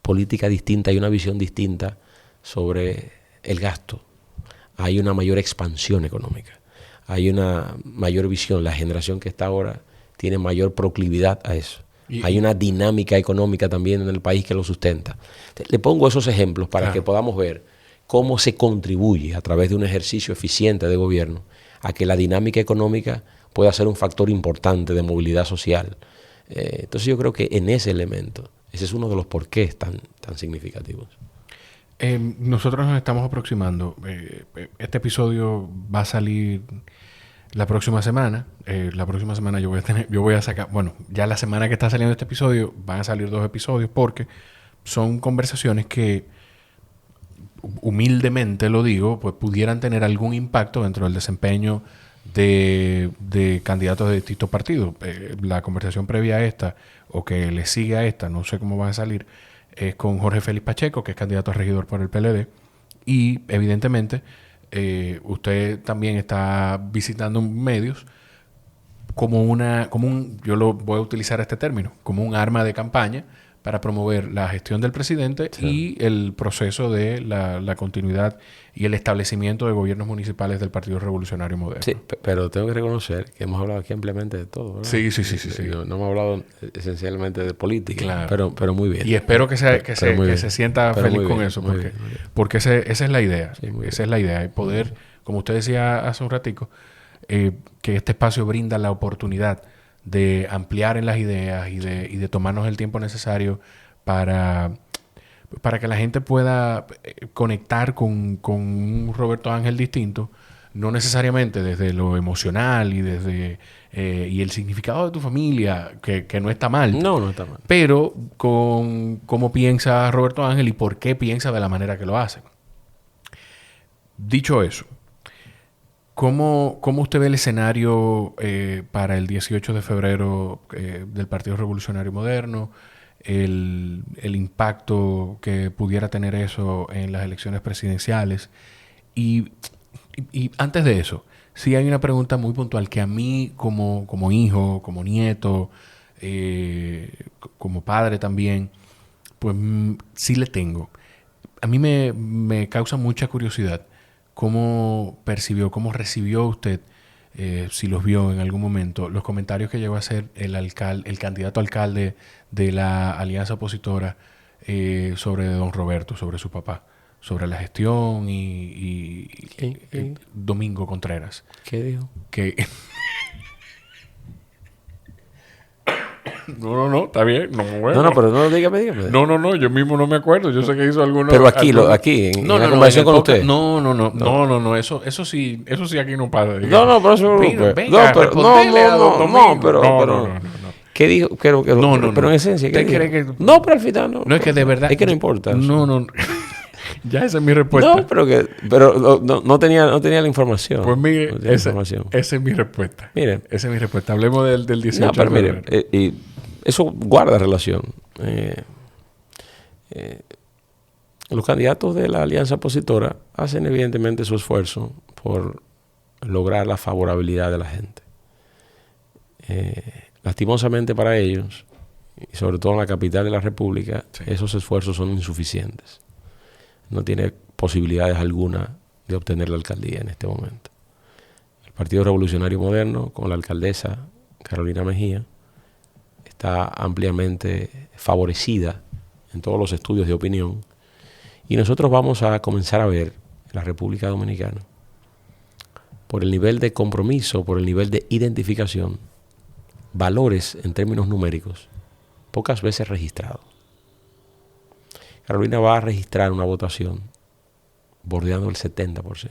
política distinta, hay una visión distinta sobre el gasto. Hay una mayor expansión económica. Hay una mayor visión. La generación que está ahora tiene mayor proclividad a eso. Hay una dinámica económica también en el país que lo sustenta. Le pongo esos ejemplos para que podamos ver cómo se contribuye a través de un ejercicio eficiente de gobierno a que la dinámica económica pueda ser un factor importante de movilidad social. Entonces yo creo que en ese elemento, ese es uno de los porqués tan significativos. Nosotros nos estamos aproximando. Este episodio va a salir la próxima semana. La próxima semana yo voy a sacar, bueno, ya la semana que está saliendo este episodio van a salir 2 episodios porque son conversaciones que, humildemente lo digo, pues pudieran tener algún impacto dentro del desempeño de candidatos de distintos partidos. La conversación previa a esta, o que le sigue a esta, no sé cómo van a salir, es con Jorge Félix Pacheco, que es candidato a regidor por el PLD. Y evidentemente usted también está visitando medios yo lo voy a utilizar este término, como un arma de campaña para promover la gestión del presidente y el proceso de la continuidad y el establecimiento de gobiernos municipales del Partido Revolucionario Moderno. Sí, pero tengo que reconocer que hemos hablado aquí ampliamente de todo, ¿verdad? Sí. No hemos hablado esencialmente de política, pero muy bien. Y espero que se sienta feliz con eso, porque esa es la idea. Sí, esa es la idea, y poder, como usted decía hace un ratico, que este espacio brinda la oportunidad de ampliar en las ideas y de tomarnos el tiempo necesario para que la gente pueda conectar con un Roberto Ángel distinto, no necesariamente desde lo emocional y desde y el significado de tu familia, que no está mal. No está mal. Pero con cómo piensa Roberto Ángel y por qué piensa de la manera que lo hace. Dicho eso, ¿cómo usted ve el escenario para el 18 de febrero del Partido Revolucionario Moderno? El impacto que pudiera tener eso en las elecciones presidenciales. Y antes de eso, sí hay una pregunta muy puntual que a mí como hijo, como nieto, como padre también, pues sí le tengo. A mí me causa mucha curiosidad cómo percibió, cómo recibió usted, si los vio en algún momento, los comentarios que llegó a hacer el candidato alcalde de la alianza opositora sobre don Roberto, sobre su papá, sobre la gestión y Domingo Contreras. ¿Qué dijo? Que No, está bien. No, pero no, dígame. No, yo mismo no me acuerdo. Yo sé que hizo algunos... Pero aquí, en la conversación con usted. No, eso sí aquí no pasa. No, pero eso... pero... ¿Qué dijo? Pero en esencia, ¿qué dijo? No, pero al final no. No, es que de verdad... Es que no importa. No. Ya esa es mi respuesta. Pero no tenía la información. Pues mire, esa es mi respuesta. Mire. Esa es mi respuesta. Hablemos del 18 de febrero. Mire, y eso guarda relación. Los candidatos de la alianza opositora hacen evidentemente su esfuerzo por lograr la favorabilidad de la gente. Lastimosamente para ellos, y sobre todo en la capital de la República, esos esfuerzos son insuficientes. No tiene posibilidades alguna de obtener la alcaldía en este momento. El Partido Revolucionario Moderno, con la alcaldesa Carolina Mejía, está ampliamente favorecida en todos los estudios de opinión. Y nosotros vamos a comenzar a ver en la República Dominicana, por el nivel de compromiso, por el nivel de identificación, valores en términos numéricos pocas veces registrados. Carolina va a registrar una votación bordeando el 70%.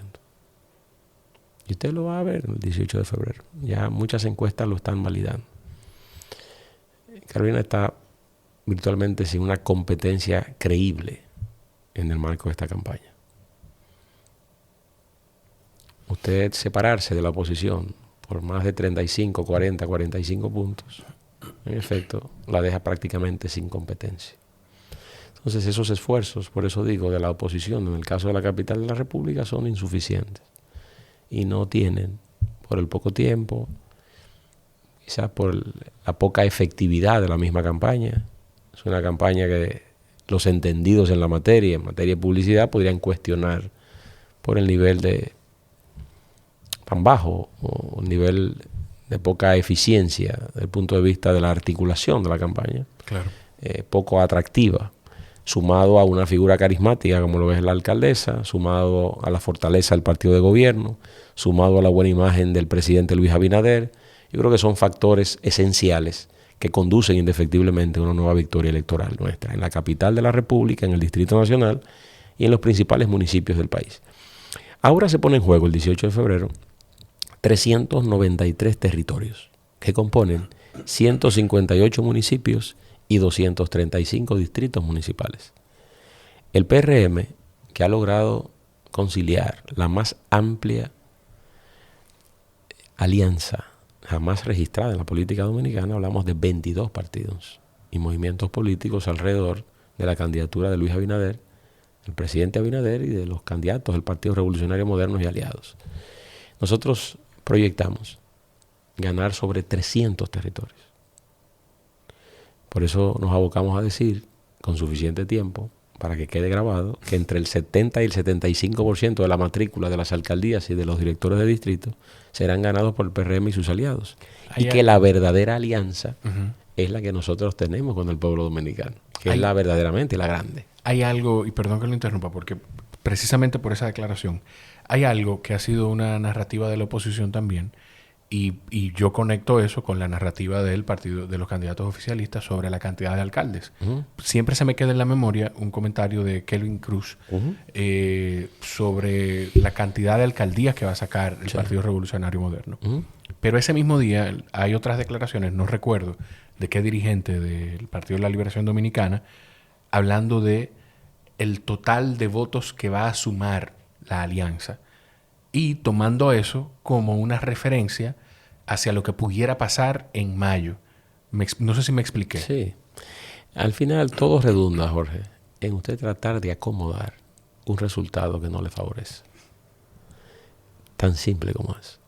Y usted lo va a ver el 18 de febrero. Ya muchas encuestas lo están validando. Carolina está virtualmente sin una competencia creíble en el marco de esta campaña. Usted separarse de la oposición por más de 35, 40, 45 puntos, en efecto, la deja prácticamente sin competencia. Entonces esos esfuerzos, por eso digo, de la oposición, en el caso de la capital de la República, son insuficientes. Y no tienen, por el poco tiempo, quizás por la poca efectividad de la misma campaña. Es una campaña que los entendidos en materia de publicidad, podrían cuestionar por el nivel tan bajo o el nivel de poca eficiencia desde el punto de vista de la articulación de la campaña. Claro. Poco atractiva, sumado a una figura carismática como lo es la alcaldesa, sumado a la fortaleza del partido de gobierno, sumado a la buena imagen del presidente Luis Abinader. Yo creo que son factores esenciales que conducen indefectiblemente a una nueva victoria electoral nuestra en la capital de la República, en el Distrito Nacional y en los principales municipios del país. Ahora se pone en juego el 18 de febrero 393 territorios que componen 158 municipios y 235 distritos municipales. El PRM, que ha logrado conciliar la más amplia alianza jamás registrada en la política dominicana, hablamos de 22 partidos y movimientos políticos alrededor de la candidatura de Luis Abinader, el presidente Abinader y de los candidatos del Partido Revolucionario Moderno y aliados. Nosotros proyectamos ganar sobre 300 territorios. Por eso nos abocamos a decir, con suficiente tiempo, para que quede grabado, que entre el 70 y el 75% de la matrícula de las alcaldías y de los directores de distrito serán ganados por el PRM y sus aliados. Y que la verdadera alianza es la que nosotros tenemos con el pueblo dominicano, que es la verdaderamente la grande. Hay algo, y perdón que lo interrumpa, porque precisamente por esa declaración, hay algo que ha sido una narrativa de la oposición también, y yo conecto eso con la narrativa del partido de los candidatos oficialistas sobre la cantidad de alcaldes. Siempre se me queda en la memoria un comentario de Kelvin Cruz sobre la cantidad de alcaldías que va a sacar el Partido Revolucionario Moderno. Pero ese mismo día hay otras declaraciones, no recuerdo de qué dirigente del Partido de la Liberación Dominicana, hablando de el total de votos que va a sumar la alianza y tomando eso como una referencia hacia lo que pudiera pasar en mayo. No sé si me expliqué. Sí. Al final todo redunda, Jorge, en usted tratar de acomodar un resultado que no le favorece. Tan simple como es.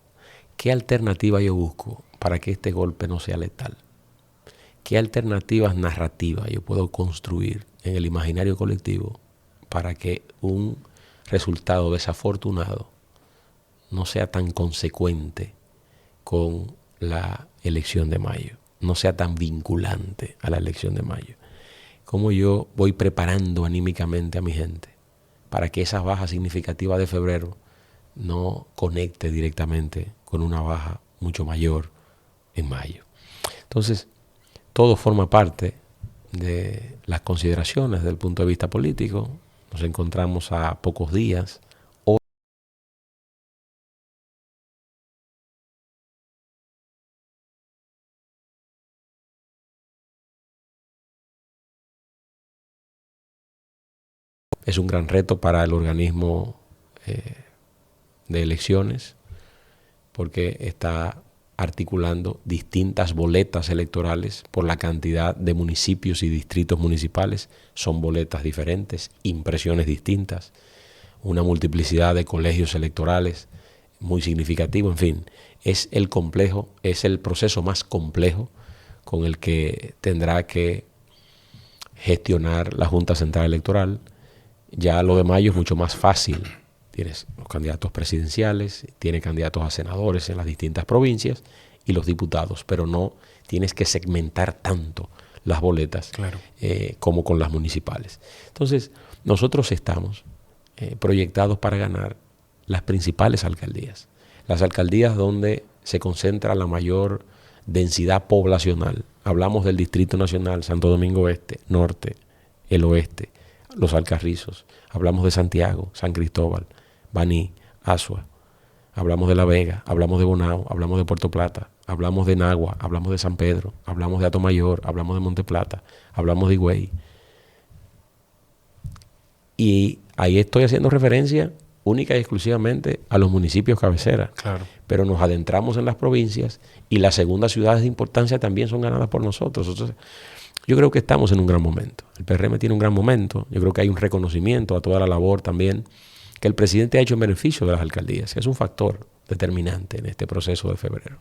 ¿Qué alternativa yo busco para que este golpe no sea letal? ¿Qué alternativas narrativas yo puedo construir en el imaginario colectivo para que un resultado desafortunado no sea tan consecuente con la elección de mayo, no sea tan vinculante a la elección de mayo? ¿Cómo yo voy preparando anímicamente a mi gente para que esa baja significativa de febrero no conecte directamente con una baja mucho mayor en mayo? Entonces, todo forma parte de las consideraciones desde el punto de vista político. Nos encontramos a pocos días. Es un gran reto para el organismo de elecciones porque está articulando distintas boletas electorales por la cantidad de municipios y distritos municipales. Son boletas diferentes, impresiones distintas, una multiplicidad de colegios electorales muy significativo. En fin, es el proceso más complejo con el que tendrá que gestionar la Junta Central Electoral. Ya lo de mayo es mucho más fácil. Tienes los candidatos presidenciales, tienes candidatos a senadores en las distintas provincias y los diputados, pero no tienes que segmentar tanto las boletas como con las municipales. Entonces, nosotros estamos proyectados para ganar las principales alcaldías, las alcaldías donde se concentra la mayor densidad poblacional. Hablamos del Distrito Nacional, Santo Domingo Este, Norte, el Oeste, Los Alcarrizos. Hablamos de Santiago, San Cristóbal, Baní, Asua. Hablamos de La Vega, hablamos de Bonao, hablamos de Puerto Plata, hablamos de Nagua, hablamos de San Pedro, hablamos de Atomayor, hablamos de Monte Plata, hablamos de Higüey. Y ahí estoy haciendo referencia única y exclusivamente a los municipios cabecera. Claro. Pero nos adentramos en las provincias y las segundas ciudades de importancia también son ganadas por nosotros. Entonces, yo creo que estamos en un gran momento. El PRM tiene un gran momento. Yo creo que hay un reconocimiento a toda la labor también que el presidente ha hecho en beneficio de las alcaldías, que es un factor determinante en este proceso de febrero.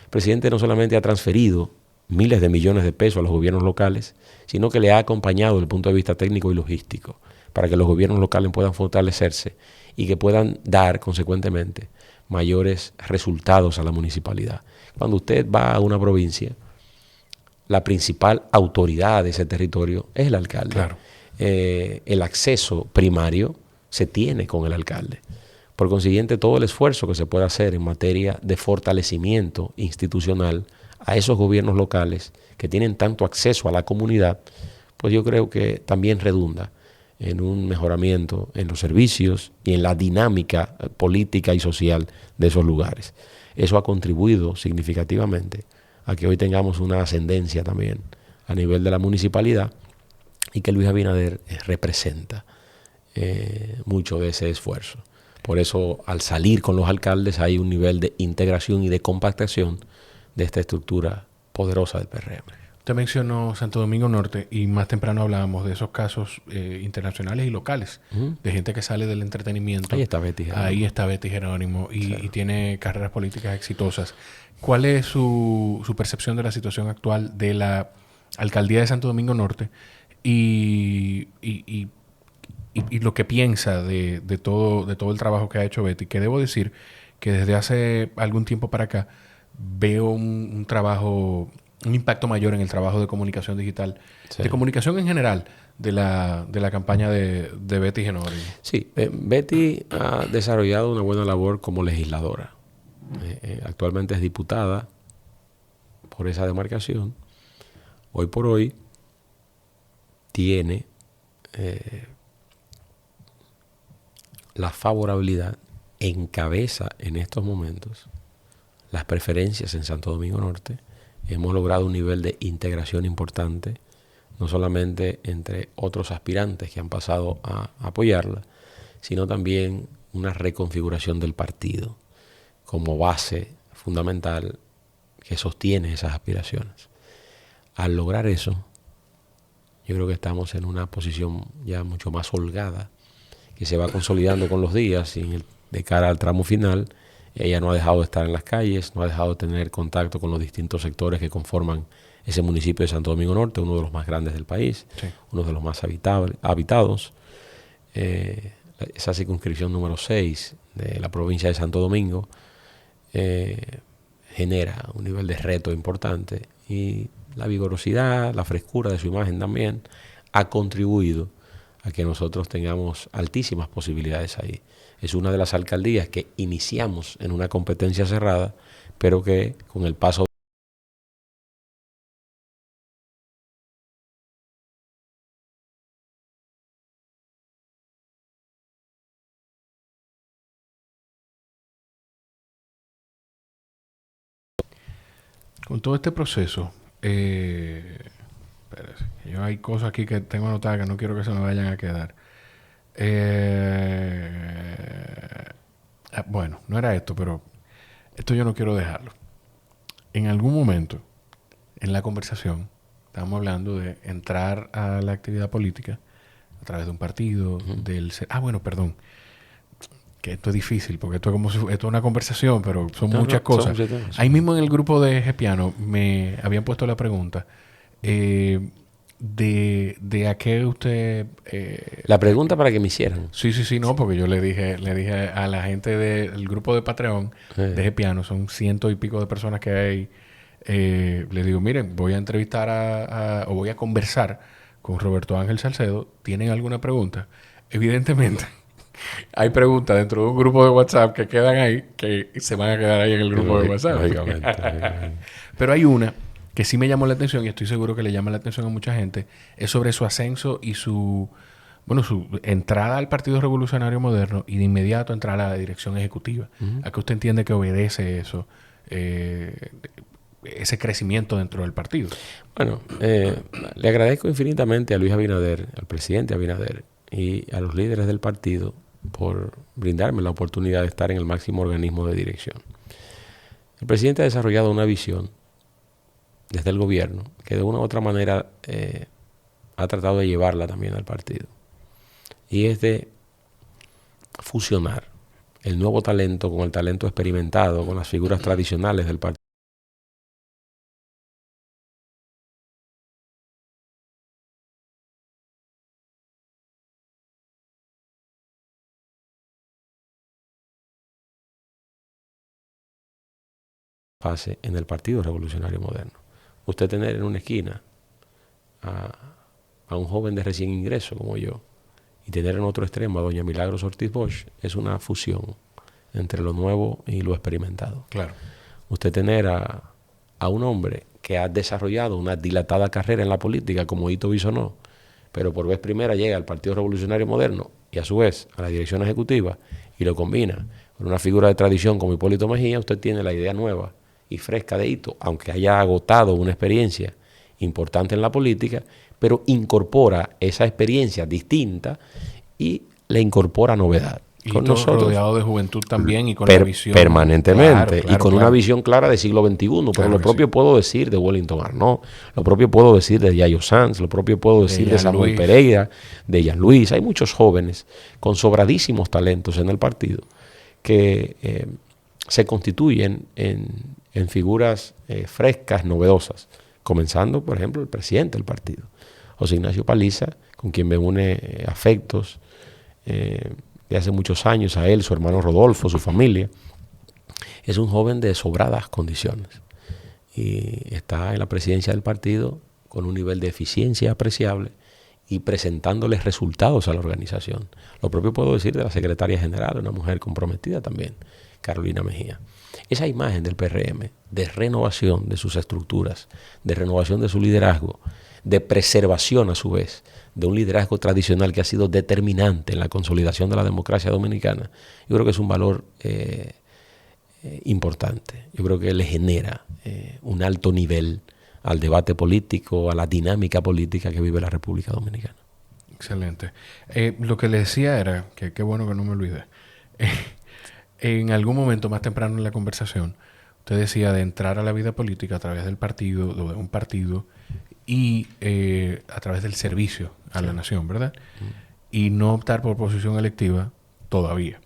El presidente no solamente ha transferido miles de millones de pesos a los gobiernos locales, sino que le ha acompañado desde el punto de vista técnico y logístico para que los gobiernos locales puedan fortalecerse y que puedan dar, consecuentemente, mayores resultados a la municipalidad. Cuando usted va a una provincia, la principal autoridad de ese territorio es el alcalde. Claro. El acceso primario se tiene con el alcalde. Por consiguiente, todo el esfuerzo que se puede hacer en materia de fortalecimiento institucional a esos gobiernos locales que tienen tanto acceso a la comunidad, pues yo creo que también redunda en un mejoramiento en los servicios y en la dinámica política y social de esos lugares. Eso ha contribuido significativamente a que hoy tengamos una ascendencia también a nivel de la municipalidad y que Luis Abinader representa mucho de ese esfuerzo. Por eso, al salir con los alcaldes, hay un nivel de integración y de compactación de esta estructura poderosa del PRM. Usted mencionó Santo Domingo Norte y más temprano hablábamos de esos casos internacionales y locales, de gente que sale del entretenimiento. Ahí está Betty Jerónimo. Ahí está Betty Jerónimo y tiene carreras políticas exitosas. ¿Cuál es su percepción de la situación actual de la alcaldía de Santo Domingo Norte y lo que piensa de todo el trabajo que ha hecho Betty, que debo decir que desde hace algún tiempo para acá veo un trabajo, un impacto mayor en el trabajo de comunicación digital, Sí. de comunicación en general de la campaña de Betty Genori. Sí, Betty ha desarrollado una buena labor como legisladora. Actualmente es diputada por esa demarcación. Hoy por hoy tiene la favorabilidad, encabeza en estos momentos las preferencias en Santo Domingo Norte. Hemos logrado un nivel de integración importante, no solamente entre otros aspirantes que han pasado a apoyarla, sino también una reconfiguración del partido como base fundamental que sostiene esas aspiraciones. Al lograr eso, yo creo que estamos en una posición ya mucho más holgada, que se va consolidando con los días y de cara al tramo final. Ella no ha dejado de estar en las calles, no ha dejado de tener contacto con los distintos sectores que conforman ese municipio de Santo Domingo Norte, uno de los más grandes del país, sí, uno de los más habitados. Esa circunscripción número 6 de la provincia de Santo Domingo genera un nivel de reto importante, y la vigorosidad, la frescura de su imagen también ha contribuido a que nosotros tengamos altísimas posibilidades ahí. Es una de las alcaldías que iniciamos en una competencia cerrada, pero que con el paso con todo este proceso, yo hay cosas aquí que tengo anotadas que no quiero que se me vayan a quedar. Bueno, no era esto, pero esto yo no quiero dejarlo. En algún momento, en la conversación, estábamos hablando de entrar a la actividad política a través de un partido, perdón. Que esto es difícil, porque esto es una conversación, pero son muchas cosas. Ahí mismo en el grupo de Gepiano me habían puesto la pregunta de a qué usted... la pregunta para que me hicieran. Sí, no, porque yo le dije a la gente del grupo de Patreon de Gepiano, son 100 y pico de personas que hay, les digo, miren, voy a entrevistar o voy a conversar con Roberto Ángel Salcedo. ¿Tienen alguna pregunta? Evidentemente hay preguntas dentro de un grupo de WhatsApp que quedan ahí, que se van a quedar ahí en el grupo de WhatsApp. Pero hay una que sí me llamó la atención, y estoy seguro que le llama la atención a mucha gente, es sobre su ascenso y su entrada al Partido Revolucionario Moderno, y de inmediato entrar a la dirección ejecutiva. ¿A qué usted entiende que obedece eso, ese crecimiento dentro del partido? Bueno, le agradezco infinitamente a Luis Abinader, al presidente Abinader, y a los líderes del partido por brindarme la oportunidad de estar en el máximo organismo de dirección. El presidente ha desarrollado una visión desde el gobierno que de una u otra manera ha tratado de llevarla también al partido, y es de fusionar el nuevo talento con el talento experimentado, con las figuras tradicionales del partido. Fase en el Partido Revolucionario Moderno. Usted tener en una esquina a un joven de recién ingreso como yo, y tener en otro extremo a doña Milagros Ortiz Bosch, es una fusión entre lo nuevo y lo experimentado. Claro. Usted tener a un hombre que ha desarrollado una dilatada carrera en la política como Hito Bisonó, pero por vez primera llega al Partido Revolucionario Moderno y a su vez a la dirección ejecutiva, y lo combina con una figura de tradición como Hipólito Mejía, usted tiene la idea nueva y fresca de Hito, aunque haya agotado una experiencia importante en la política, pero incorpora esa experiencia distinta y le incorpora novedad. Y con nosotros, rodeado de juventud también, y con la visión permanentemente, y con una visión clara del siglo XXI. Pero lo propio puedo decir de Wellington Arnaud, lo propio puedo decir de Yayo Sanz, lo propio puedo decir de Samuel Pereira, de Jean Luis. Hay muchos jóvenes con sobradísimos talentos en el partido que se constituyen en figuras frescas, novedosas, comenzando, por ejemplo, el presidente del partido, José Ignacio Paliza, con quien me une afectos de hace muchos años, a él, su hermano Rodolfo, su familia. Es un joven de sobradas condiciones y está en la presidencia del partido con un nivel de eficiencia apreciable y presentándoles resultados a la organización. Lo propio puedo decir de la secretaria general, una mujer comprometida también, Carolina Mejía. Esa imagen del PRM, de renovación de sus estructuras, de renovación de su liderazgo, de preservación a su vez de un liderazgo tradicional que ha sido determinante en la consolidación de la democracia dominicana, yo creo que es un valor importante. Yo creo que le genera un alto nivel al debate político, a la dinámica política que vive la República Dominicana. Excelente. Lo que le decía era, que qué bueno que no me olvidé, en algún momento más temprano en la conversación, usted decía de entrar a la vida política a través del partido, de un partido, y a través del servicio a la nación, ¿verdad? Y no optar por posición electiva todavía.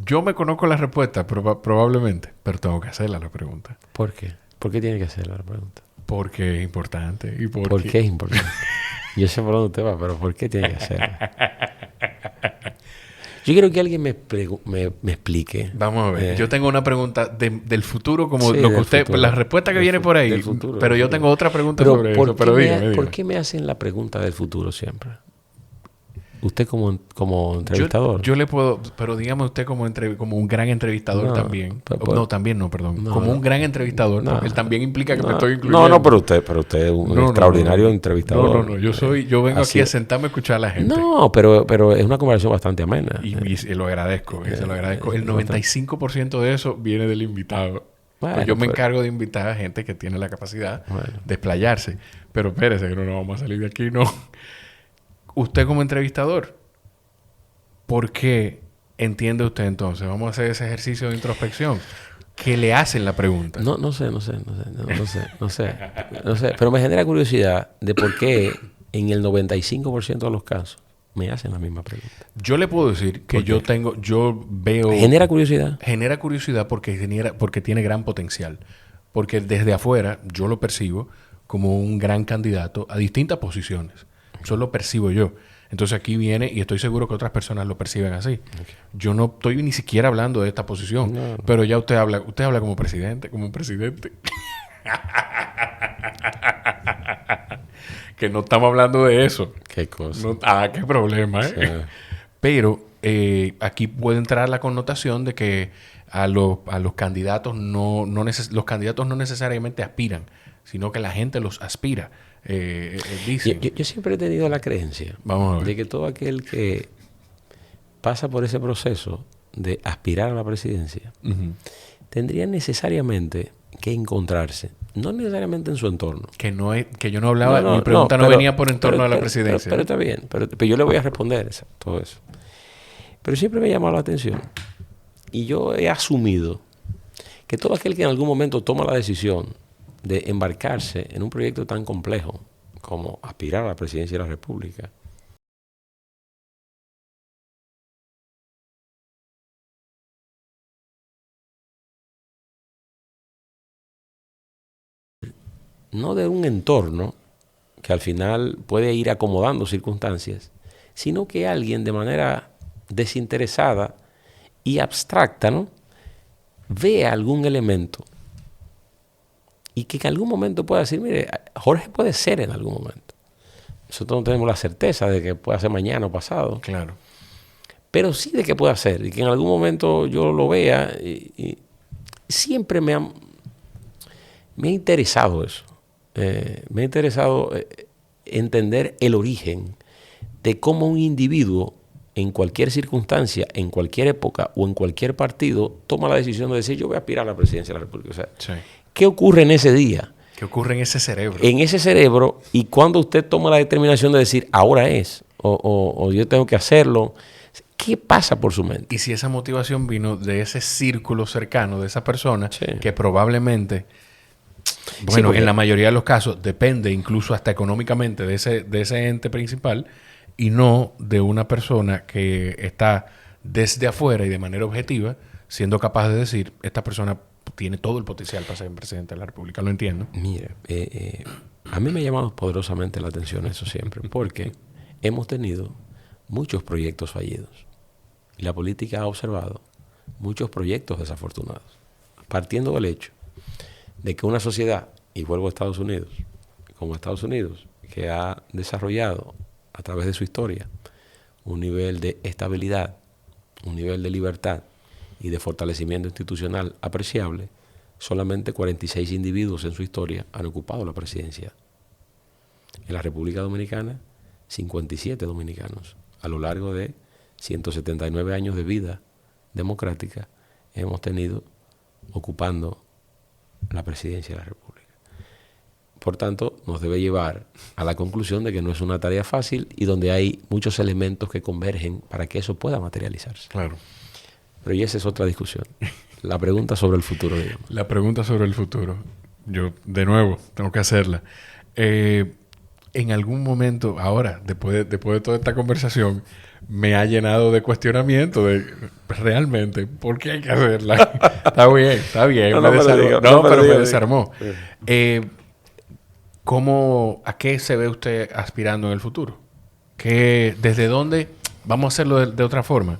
Yo me conozco la respuesta, probablemente, pero tengo que hacerla la pregunta. ¿Por qué? ¿Por qué tiene que hacerla la pregunta? Porque es importante. ¿Y ¿Por qué es importante? Yo sé por dónde usted va, pero ¿por qué tiene que hacerla? Yo quiero que alguien me explique. Vamos a ver. Yo tengo una pregunta del futuro, como sí, lo que usted, futuro, la respuesta que viene por ahí. Del futuro, pero yo tengo otra pregunta sobre eso. Pero dígame. ¿Por qué me hacen la pregunta del futuro siempre? Usted como entrevistador. Yo le puedo, pero dígame usted como un gran entrevistador también. Como un gran entrevistador. Él también implica que me estoy incluyendo. No, pero usted es un extraordinario entrevistador. No. Yo vengo aquí a sentarme a escuchar a la gente. No, pero es una conversación bastante amena. Y lo agradezco. Se lo agradezco. El 95% de eso viene del invitado. Bueno, yo me encargo de invitar a gente que tiene la capacidad de explayarse. Pero espérese, que no nos vamos a salir de aquí, no. Usted como entrevistador, ¿por qué entiende usted entonces? Vamos a hacer ese ejercicio de introspección. ¿Qué le hacen la pregunta? No sé. Pero me genera curiosidad de por qué en el 95% de los casos me hacen la misma pregunta. Yo le puedo decir que yo veo... ¿Genera curiosidad? Genera curiosidad porque tiene gran potencial. Porque desde afuera yo lo percibo como un gran candidato a distintas posiciones. Eso lo percibo yo. Entonces aquí viene, y estoy seguro que otras personas lo perciben así. Okay. Yo no estoy ni siquiera hablando de esta posición, pero ya usted habla como presidente, que no estamos hablando de eso. Qué cosa. Qué problema, ¿eh? Sí. Pero aquí puede entrar la connotación de que a los candidatos los candidatos no necesariamente aspiran, sino que la gente los aspira. Yo siempre he tenido la creencia de que todo aquel que pasa por ese proceso de aspirar a la presidencia tendría necesariamente que encontrarse, no necesariamente en su entorno. Que yo no hablaba, mi pregunta no venía por entorno a la presidencia. Pero está bien, pero yo le voy a responder todo eso. Pero siempre me ha llamado la atención y yo he asumido que todo aquel que en algún momento toma la decisión de embarcarse en un proyecto tan complejo como aspirar a la presidencia de la República, no de un entorno que al final puede ir acomodando circunstancias, sino que alguien de manera desinteresada y abstracta, ¿no?, vea algún elemento y que en algún momento pueda decir, mire, Jorge puede ser en algún momento. Nosotros no tenemos la certeza de que pueda ser mañana o pasado. Claro. Pero sí de que pueda ser. Y que en algún momento yo lo vea. Y siempre me ha interesado eso. Me ha interesado entender el origen de cómo un individuo en cualquier circunstancia, en cualquier época o en cualquier partido toma la decisión de decir, yo voy a aspirar a la presidencia de la República. O sea, sí. ¿Qué ocurre en ese día? ¿Qué ocurre en ese cerebro? En ese cerebro, y cuando usted toma la determinación de decir, ahora es, o yo tengo que hacerlo, ¿qué pasa por su mente? Y si esa motivación vino de ese círculo cercano de esa persona, sí, que probablemente, bueno, sí, en la mayoría de los casos, depende incluso hasta económicamente de ese ente principal, y no de una persona que está desde afuera y de manera objetiva, siendo capaz de decir, esta persona tiene todo el potencial para ser presidente de la República. Lo entiendo. Mira, a mí me ha llamado poderosamente la atención eso siempre, porque hemos tenido muchos proyectos fallidos y la política ha observado muchos proyectos desafortunados, partiendo del hecho de que una sociedad, y vuelvo a Estados Unidos, como Estados Unidos, que ha desarrollado a través de su historia un nivel de estabilidad, un nivel de libertad y de fortalecimiento institucional apreciable, solamente 46 individuos en su historia han ocupado la presidencia. En la República Dominicana, 57 dominicanos. A lo largo de 179 años de vida democrática, hemos tenido ocupando la presidencia de la República. Por tanto, nos debe llevar a la conclusión de que no es una tarea fácil y donde hay muchos elementos que convergen para que eso pueda materializarse. Claro. Pero y esa es otra discusión. La pregunta sobre el futuro, digamos. La pregunta sobre el futuro. Yo, de nuevo, tengo que hacerla. En algún momento, ahora, después de toda esta conversación, me ha llenado de cuestionamiento de realmente, ¿por qué hay que hacerla? Está bien. Pero me desarmó. ¿A qué se ve usted aspirando en el futuro? ¿Desde dónde? Vamos a hacerlo de otra forma.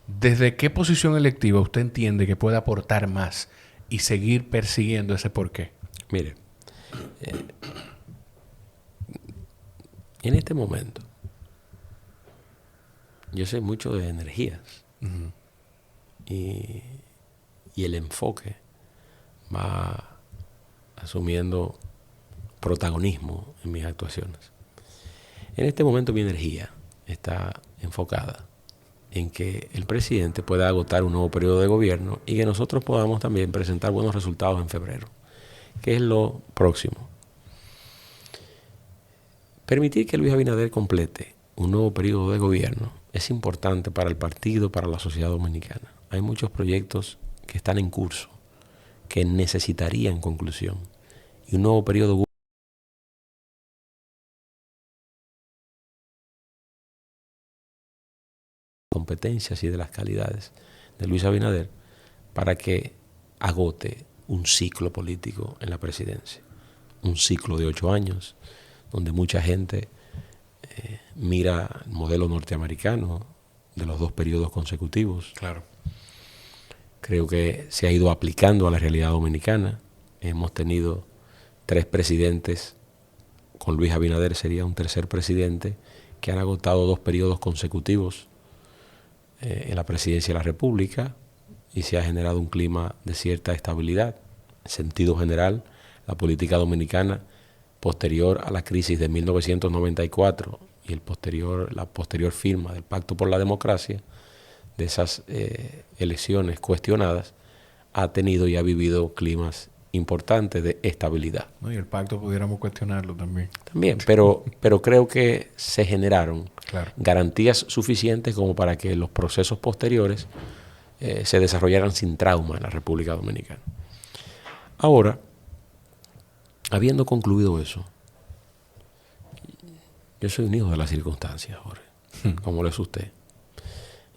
¿Desde qué posición electiva usted entiende que puede aportar más y seguir persiguiendo ese porqué? Mire, en este momento, yo sé mucho de energías. Uh-huh. Y el enfoque va asumiendo protagonismo en mis actuaciones. En este momento mi energía está enfocada en que el presidente pueda agotar un nuevo periodo de gobierno y que nosotros podamos también presentar buenos resultados en febrero, que es lo próximo. Permitir que Luis Abinader complete un nuevo periodo de gobierno es importante para el partido, para la sociedad dominicana. Hay muchos proyectos que están en curso, que necesitarían conclusión. Y un nuevo periodo competencias y de las calidades de Luis Abinader para que agote un ciclo político en la presidencia. Un ciclo de 8 años, donde mucha gente mira el modelo norteamericano de los 2 periodos consecutivos. Claro. Creo que se ha ido aplicando a la realidad dominicana. Hemos tenido 3 presidentes, con Luis Abinader sería un tercer presidente, que han agotado 2 periodos consecutivos en la presidencia de la República y se ha generado un clima de cierta estabilidad. En sentido general, la política dominicana, posterior a la crisis de 1994 y la posterior firma del Pacto por la Democracia, de esas elecciones cuestionadas, ha tenido y ha vivido climas importantes de estabilidad. No, y el pacto pudiéramos cuestionarlo también. También, pero creo que se generaron garantías suficientes como para que los procesos posteriores se desarrollaran sin trauma en la República Dominicana. Ahora, habiendo concluido eso, yo soy un hijo de las circunstancias, Jorge, como lo es usted.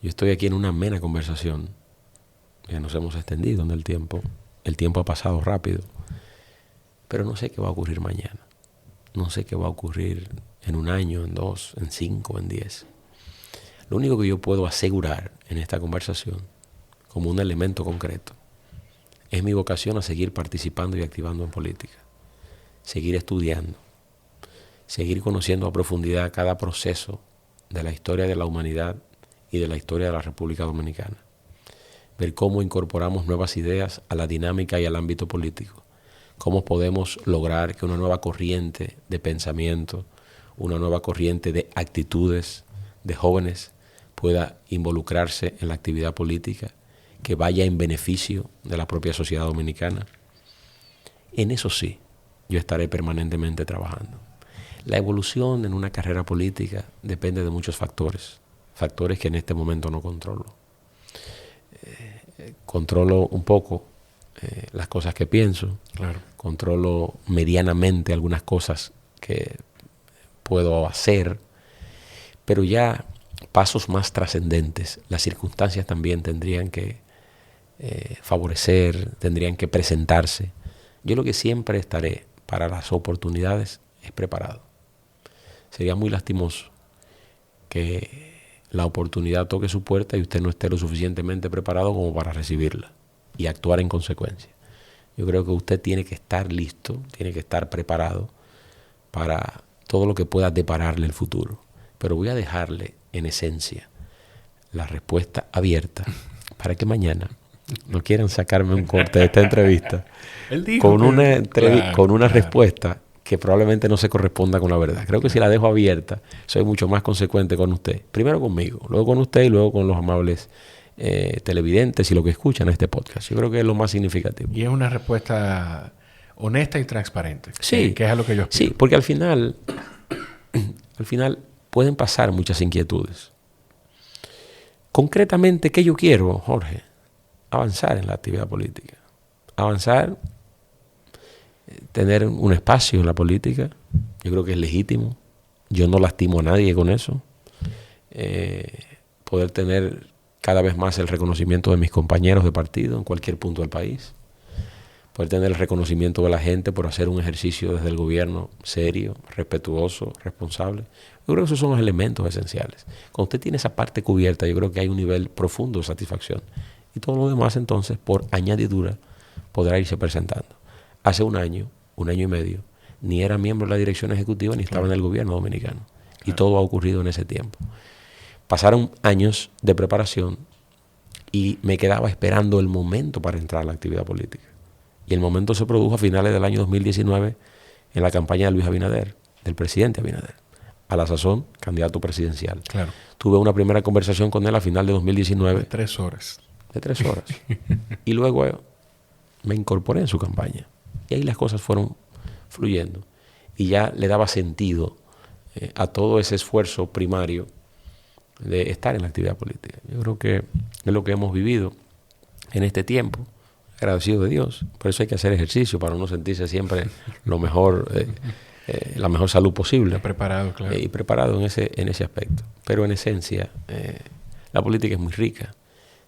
Yo estoy aquí en una amena conversación que nos hemos extendido en el tiempo. El tiempo ha pasado rápido, pero no sé qué va a ocurrir mañana. No sé qué va a ocurrir en 1 año, en 2, en 5, en 10. Lo único que yo puedo asegurar en esta conversación, como un elemento concreto, es mi vocación a seguir participando y activando en política. Seguir estudiando, seguir conociendo a profundidad cada proceso de la historia de la humanidad y de la historia de la República Dominicana. Ver cómo incorporamos nuevas ideas a la dinámica y al ámbito político. Cómo podemos lograr que una nueva corriente de pensamiento, una nueva corriente de actitudes de jóvenes pueda involucrarse en la actividad política, que vaya en beneficio de la propia sociedad dominicana. En eso sí, yo estaré permanentemente trabajando. La evolución en una carrera política depende de muchos factores que en este momento no controlo. Controlo un poco las cosas que pienso, controlo medianamente algunas cosas que puedo hacer, pero ya pasos más trascendentes, las circunstancias también tendrían que favorecer, tendrían que presentarse. Yo lo que siempre estaré para las oportunidades es preparado. Sería muy lastimoso que la oportunidad toque su puerta y usted no esté lo suficientemente preparado como para recibirla y actuar en consecuencia. Yo creo que usted tiene que estar listo, tiene que estar preparado para todo lo que pueda depararle el futuro. Pero voy a dejarle, en esencia, la respuesta abierta para que mañana no quieran sacarme un corte de esta entrevista con una respuesta que probablemente no se corresponda con la verdad. Creo que si la dejo abierta, soy mucho más consecuente con usted. Primero conmigo, luego con usted y luego con los amables televidentes y los que escuchan este podcast. Yo creo que es lo más significativo. Y es una respuesta honesta y transparente. Sí, que es a lo que yo aspiro. Sí, porque al final pueden pasar muchas inquietudes. Concretamente, ¿qué yo quiero, Jorge? Avanzar en la actividad política. Avanzar, tener un espacio en la política. Yo creo que es legítimo. Yo no lastimo a nadie con eso. Poder tener cada vez más el reconocimiento de mis compañeros de partido en cualquier punto del país. Poder tener el reconocimiento de la gente por hacer un ejercicio desde el gobierno serio, respetuoso, responsable. Yo creo que esos son los elementos esenciales. Cuando usted tiene esa parte cubierta, yo creo que hay un nivel profundo de satisfacción. Y todo lo demás, entonces, por añadidura, podrá irse presentando. Hace un año y medio, ni era miembro de la dirección ejecutiva ni estaba en el gobierno dominicano. Y todo ha ocurrido en ese tiempo. Pasaron años de preparación y me quedaba esperando el momento para entrar a la actividad política. Y el momento se produjo a finales del año 2019 en la campaña de Luis Abinader, del presidente Abinader. A la sazón, candidato presidencial. Claro. Tuve una primera conversación con él a final de 2019. De 3 horas. De 3 horas. Y luego me incorporé en su campaña. Y ahí las cosas fueron fluyendo. Y ya le daba sentido a todo ese esfuerzo primario de estar en la actividad política. Yo creo que es lo que hemos vivido en este tiempo. Agradecido de Dios. Por eso hay que hacer ejercicio para no sentirse siempre lo mejor, la mejor salud posible. Preparado, claro. Y preparado en ese aspecto. Pero en esencia, la política es muy rica.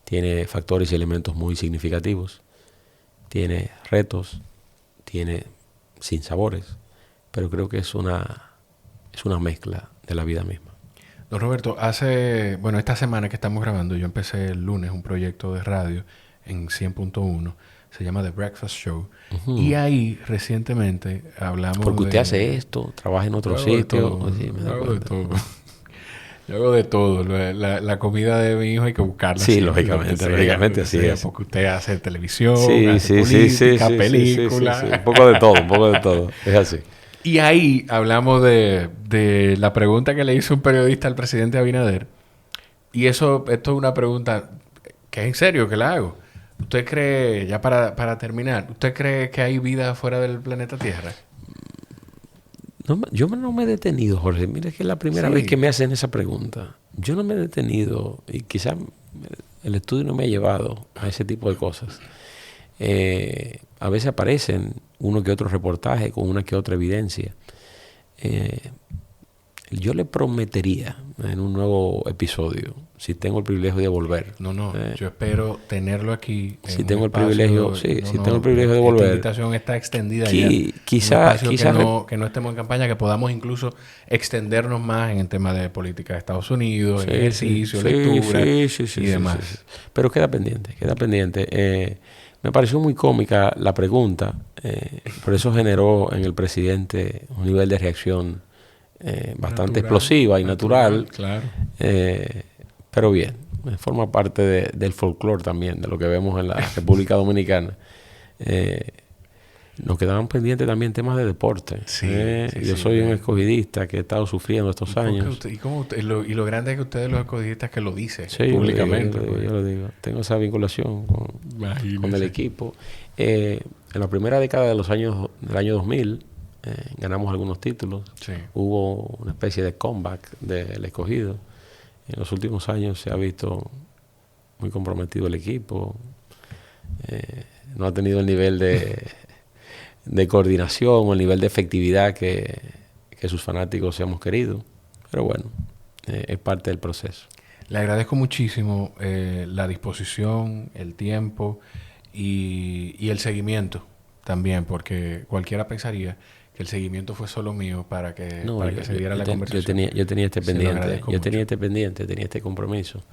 Tiene factores y elementos muy significativos. Tiene retos. Tiene sinsabores. Pero creo que es una mezcla de la vida misma. Don Roberto, esta semana que estamos grabando, yo empecé el lunes un proyecto de radio en 100.1, se llama The Breakfast Show. Uh-huh. Y ahí recientemente hablamos porque usted hace esto, trabaja en otro sitio. Yo hago de todo. Yo hago de todo. La comida de mi hijo hay que buscarla. Sí, lógicamente así es. Porque usted hace televisión, hace política, películas. Sí. Un poco de todo. Es así. Y ahí hablamos de la pregunta que le hizo un periodista al presidente Abinader. Y esto es una pregunta que es en serio que la hago. ¿Usted cree, ya para terminar, ¿usted cree que hay vida fuera del planeta Tierra? Yo no me he detenido, Jorge. Mira que es la primera vez que me hacen esa pregunta. Yo no me he detenido y quizás el estudio no me ha llevado a ese tipo de cosas. A veces aparecen uno que otro reportaje con una que otra evidencia. Yo le prometería en un nuevo episodio, si tengo el privilegio de volver. Yo espero tenerlo aquí. Si tengo el privilegio, tengo el privilegio de volver. Esta invitación está extendida ya. Quizás que no estemos en campaña, que podamos incluso extendernos más en el tema de política de Estados Unidos, en ejercicio, lectura y demás. Sí. Pero queda pendiente. Me pareció muy cómica la pregunta, por eso generó en el presidente un nivel de reacción bastante explosiva y natural. Claro. Pero bien, forma parte del folclore también, de lo que vemos en la República Dominicana. Nos quedaban pendientes también temas de deporte. Yo soy un escogidista que he estado sufriendo estos años. Y lo grande es que ustedes los escogidistas que lo dicen públicamente. Yo lo digo. Tengo esa vinculación con el equipo. En la primera década del año 2000 ganamos algunos títulos. Sí. Hubo una especie de comeback del escogido. En los últimos años se ha visto muy comprometido el equipo. No ha tenido el nivel de coordinación o el nivel de efectividad que sus fanáticos hemos querido. Pero bueno, es parte del proceso. Le agradezco muchísimo la disposición, el tiempo y el seguimiento también, porque cualquiera pensaría que el seguimiento fue solo mío para que se diera la conversación. Yo tenía este pendiente, tenía este compromiso.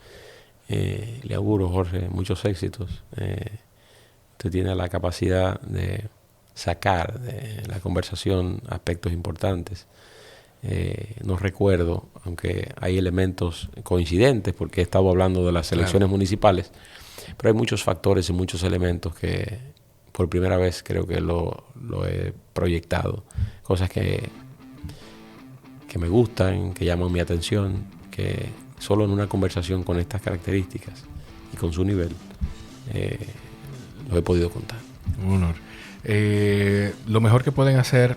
Le auguro, Jorge, muchos éxitos. Usted tiene la capacidad de sacar de la conversación aspectos importantes. No recuerdo, aunque hay elementos coincidentes, porque he estado hablando de las elecciones municipales, pero hay muchos factores y muchos elementos que por primera vez creo que lo he proyectado. Cosas que me gustan, que llaman mi atención, que solo en una conversación con estas características y con su nivel lo he podido contar. Un honor. Lo mejor que pueden hacer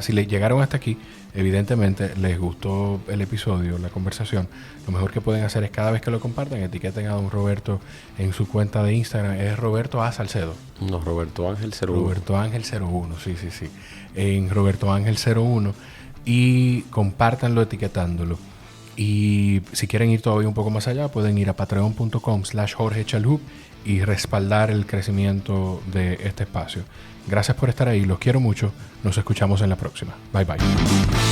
si les llegaron hasta aquí, evidentemente les gustó el episodio, la conversación, lo mejor que pueden hacer es cada vez que lo compartan, etiqueten a don Roberto en su cuenta de Instagram. Es Roberto A. Salcedo. No, Roberto Ángel 01. Roberto Ángel 01, sí. En Roberto Ángel 01 y compártanlo etiquetándolo. Y si quieren ir todavía un poco más allá, pueden ir a patreon.com/Jorge Chalhub y respaldar el crecimiento de este espacio. Gracias por estar ahí, los quiero mucho, nos escuchamos en la próxima. Bye bye.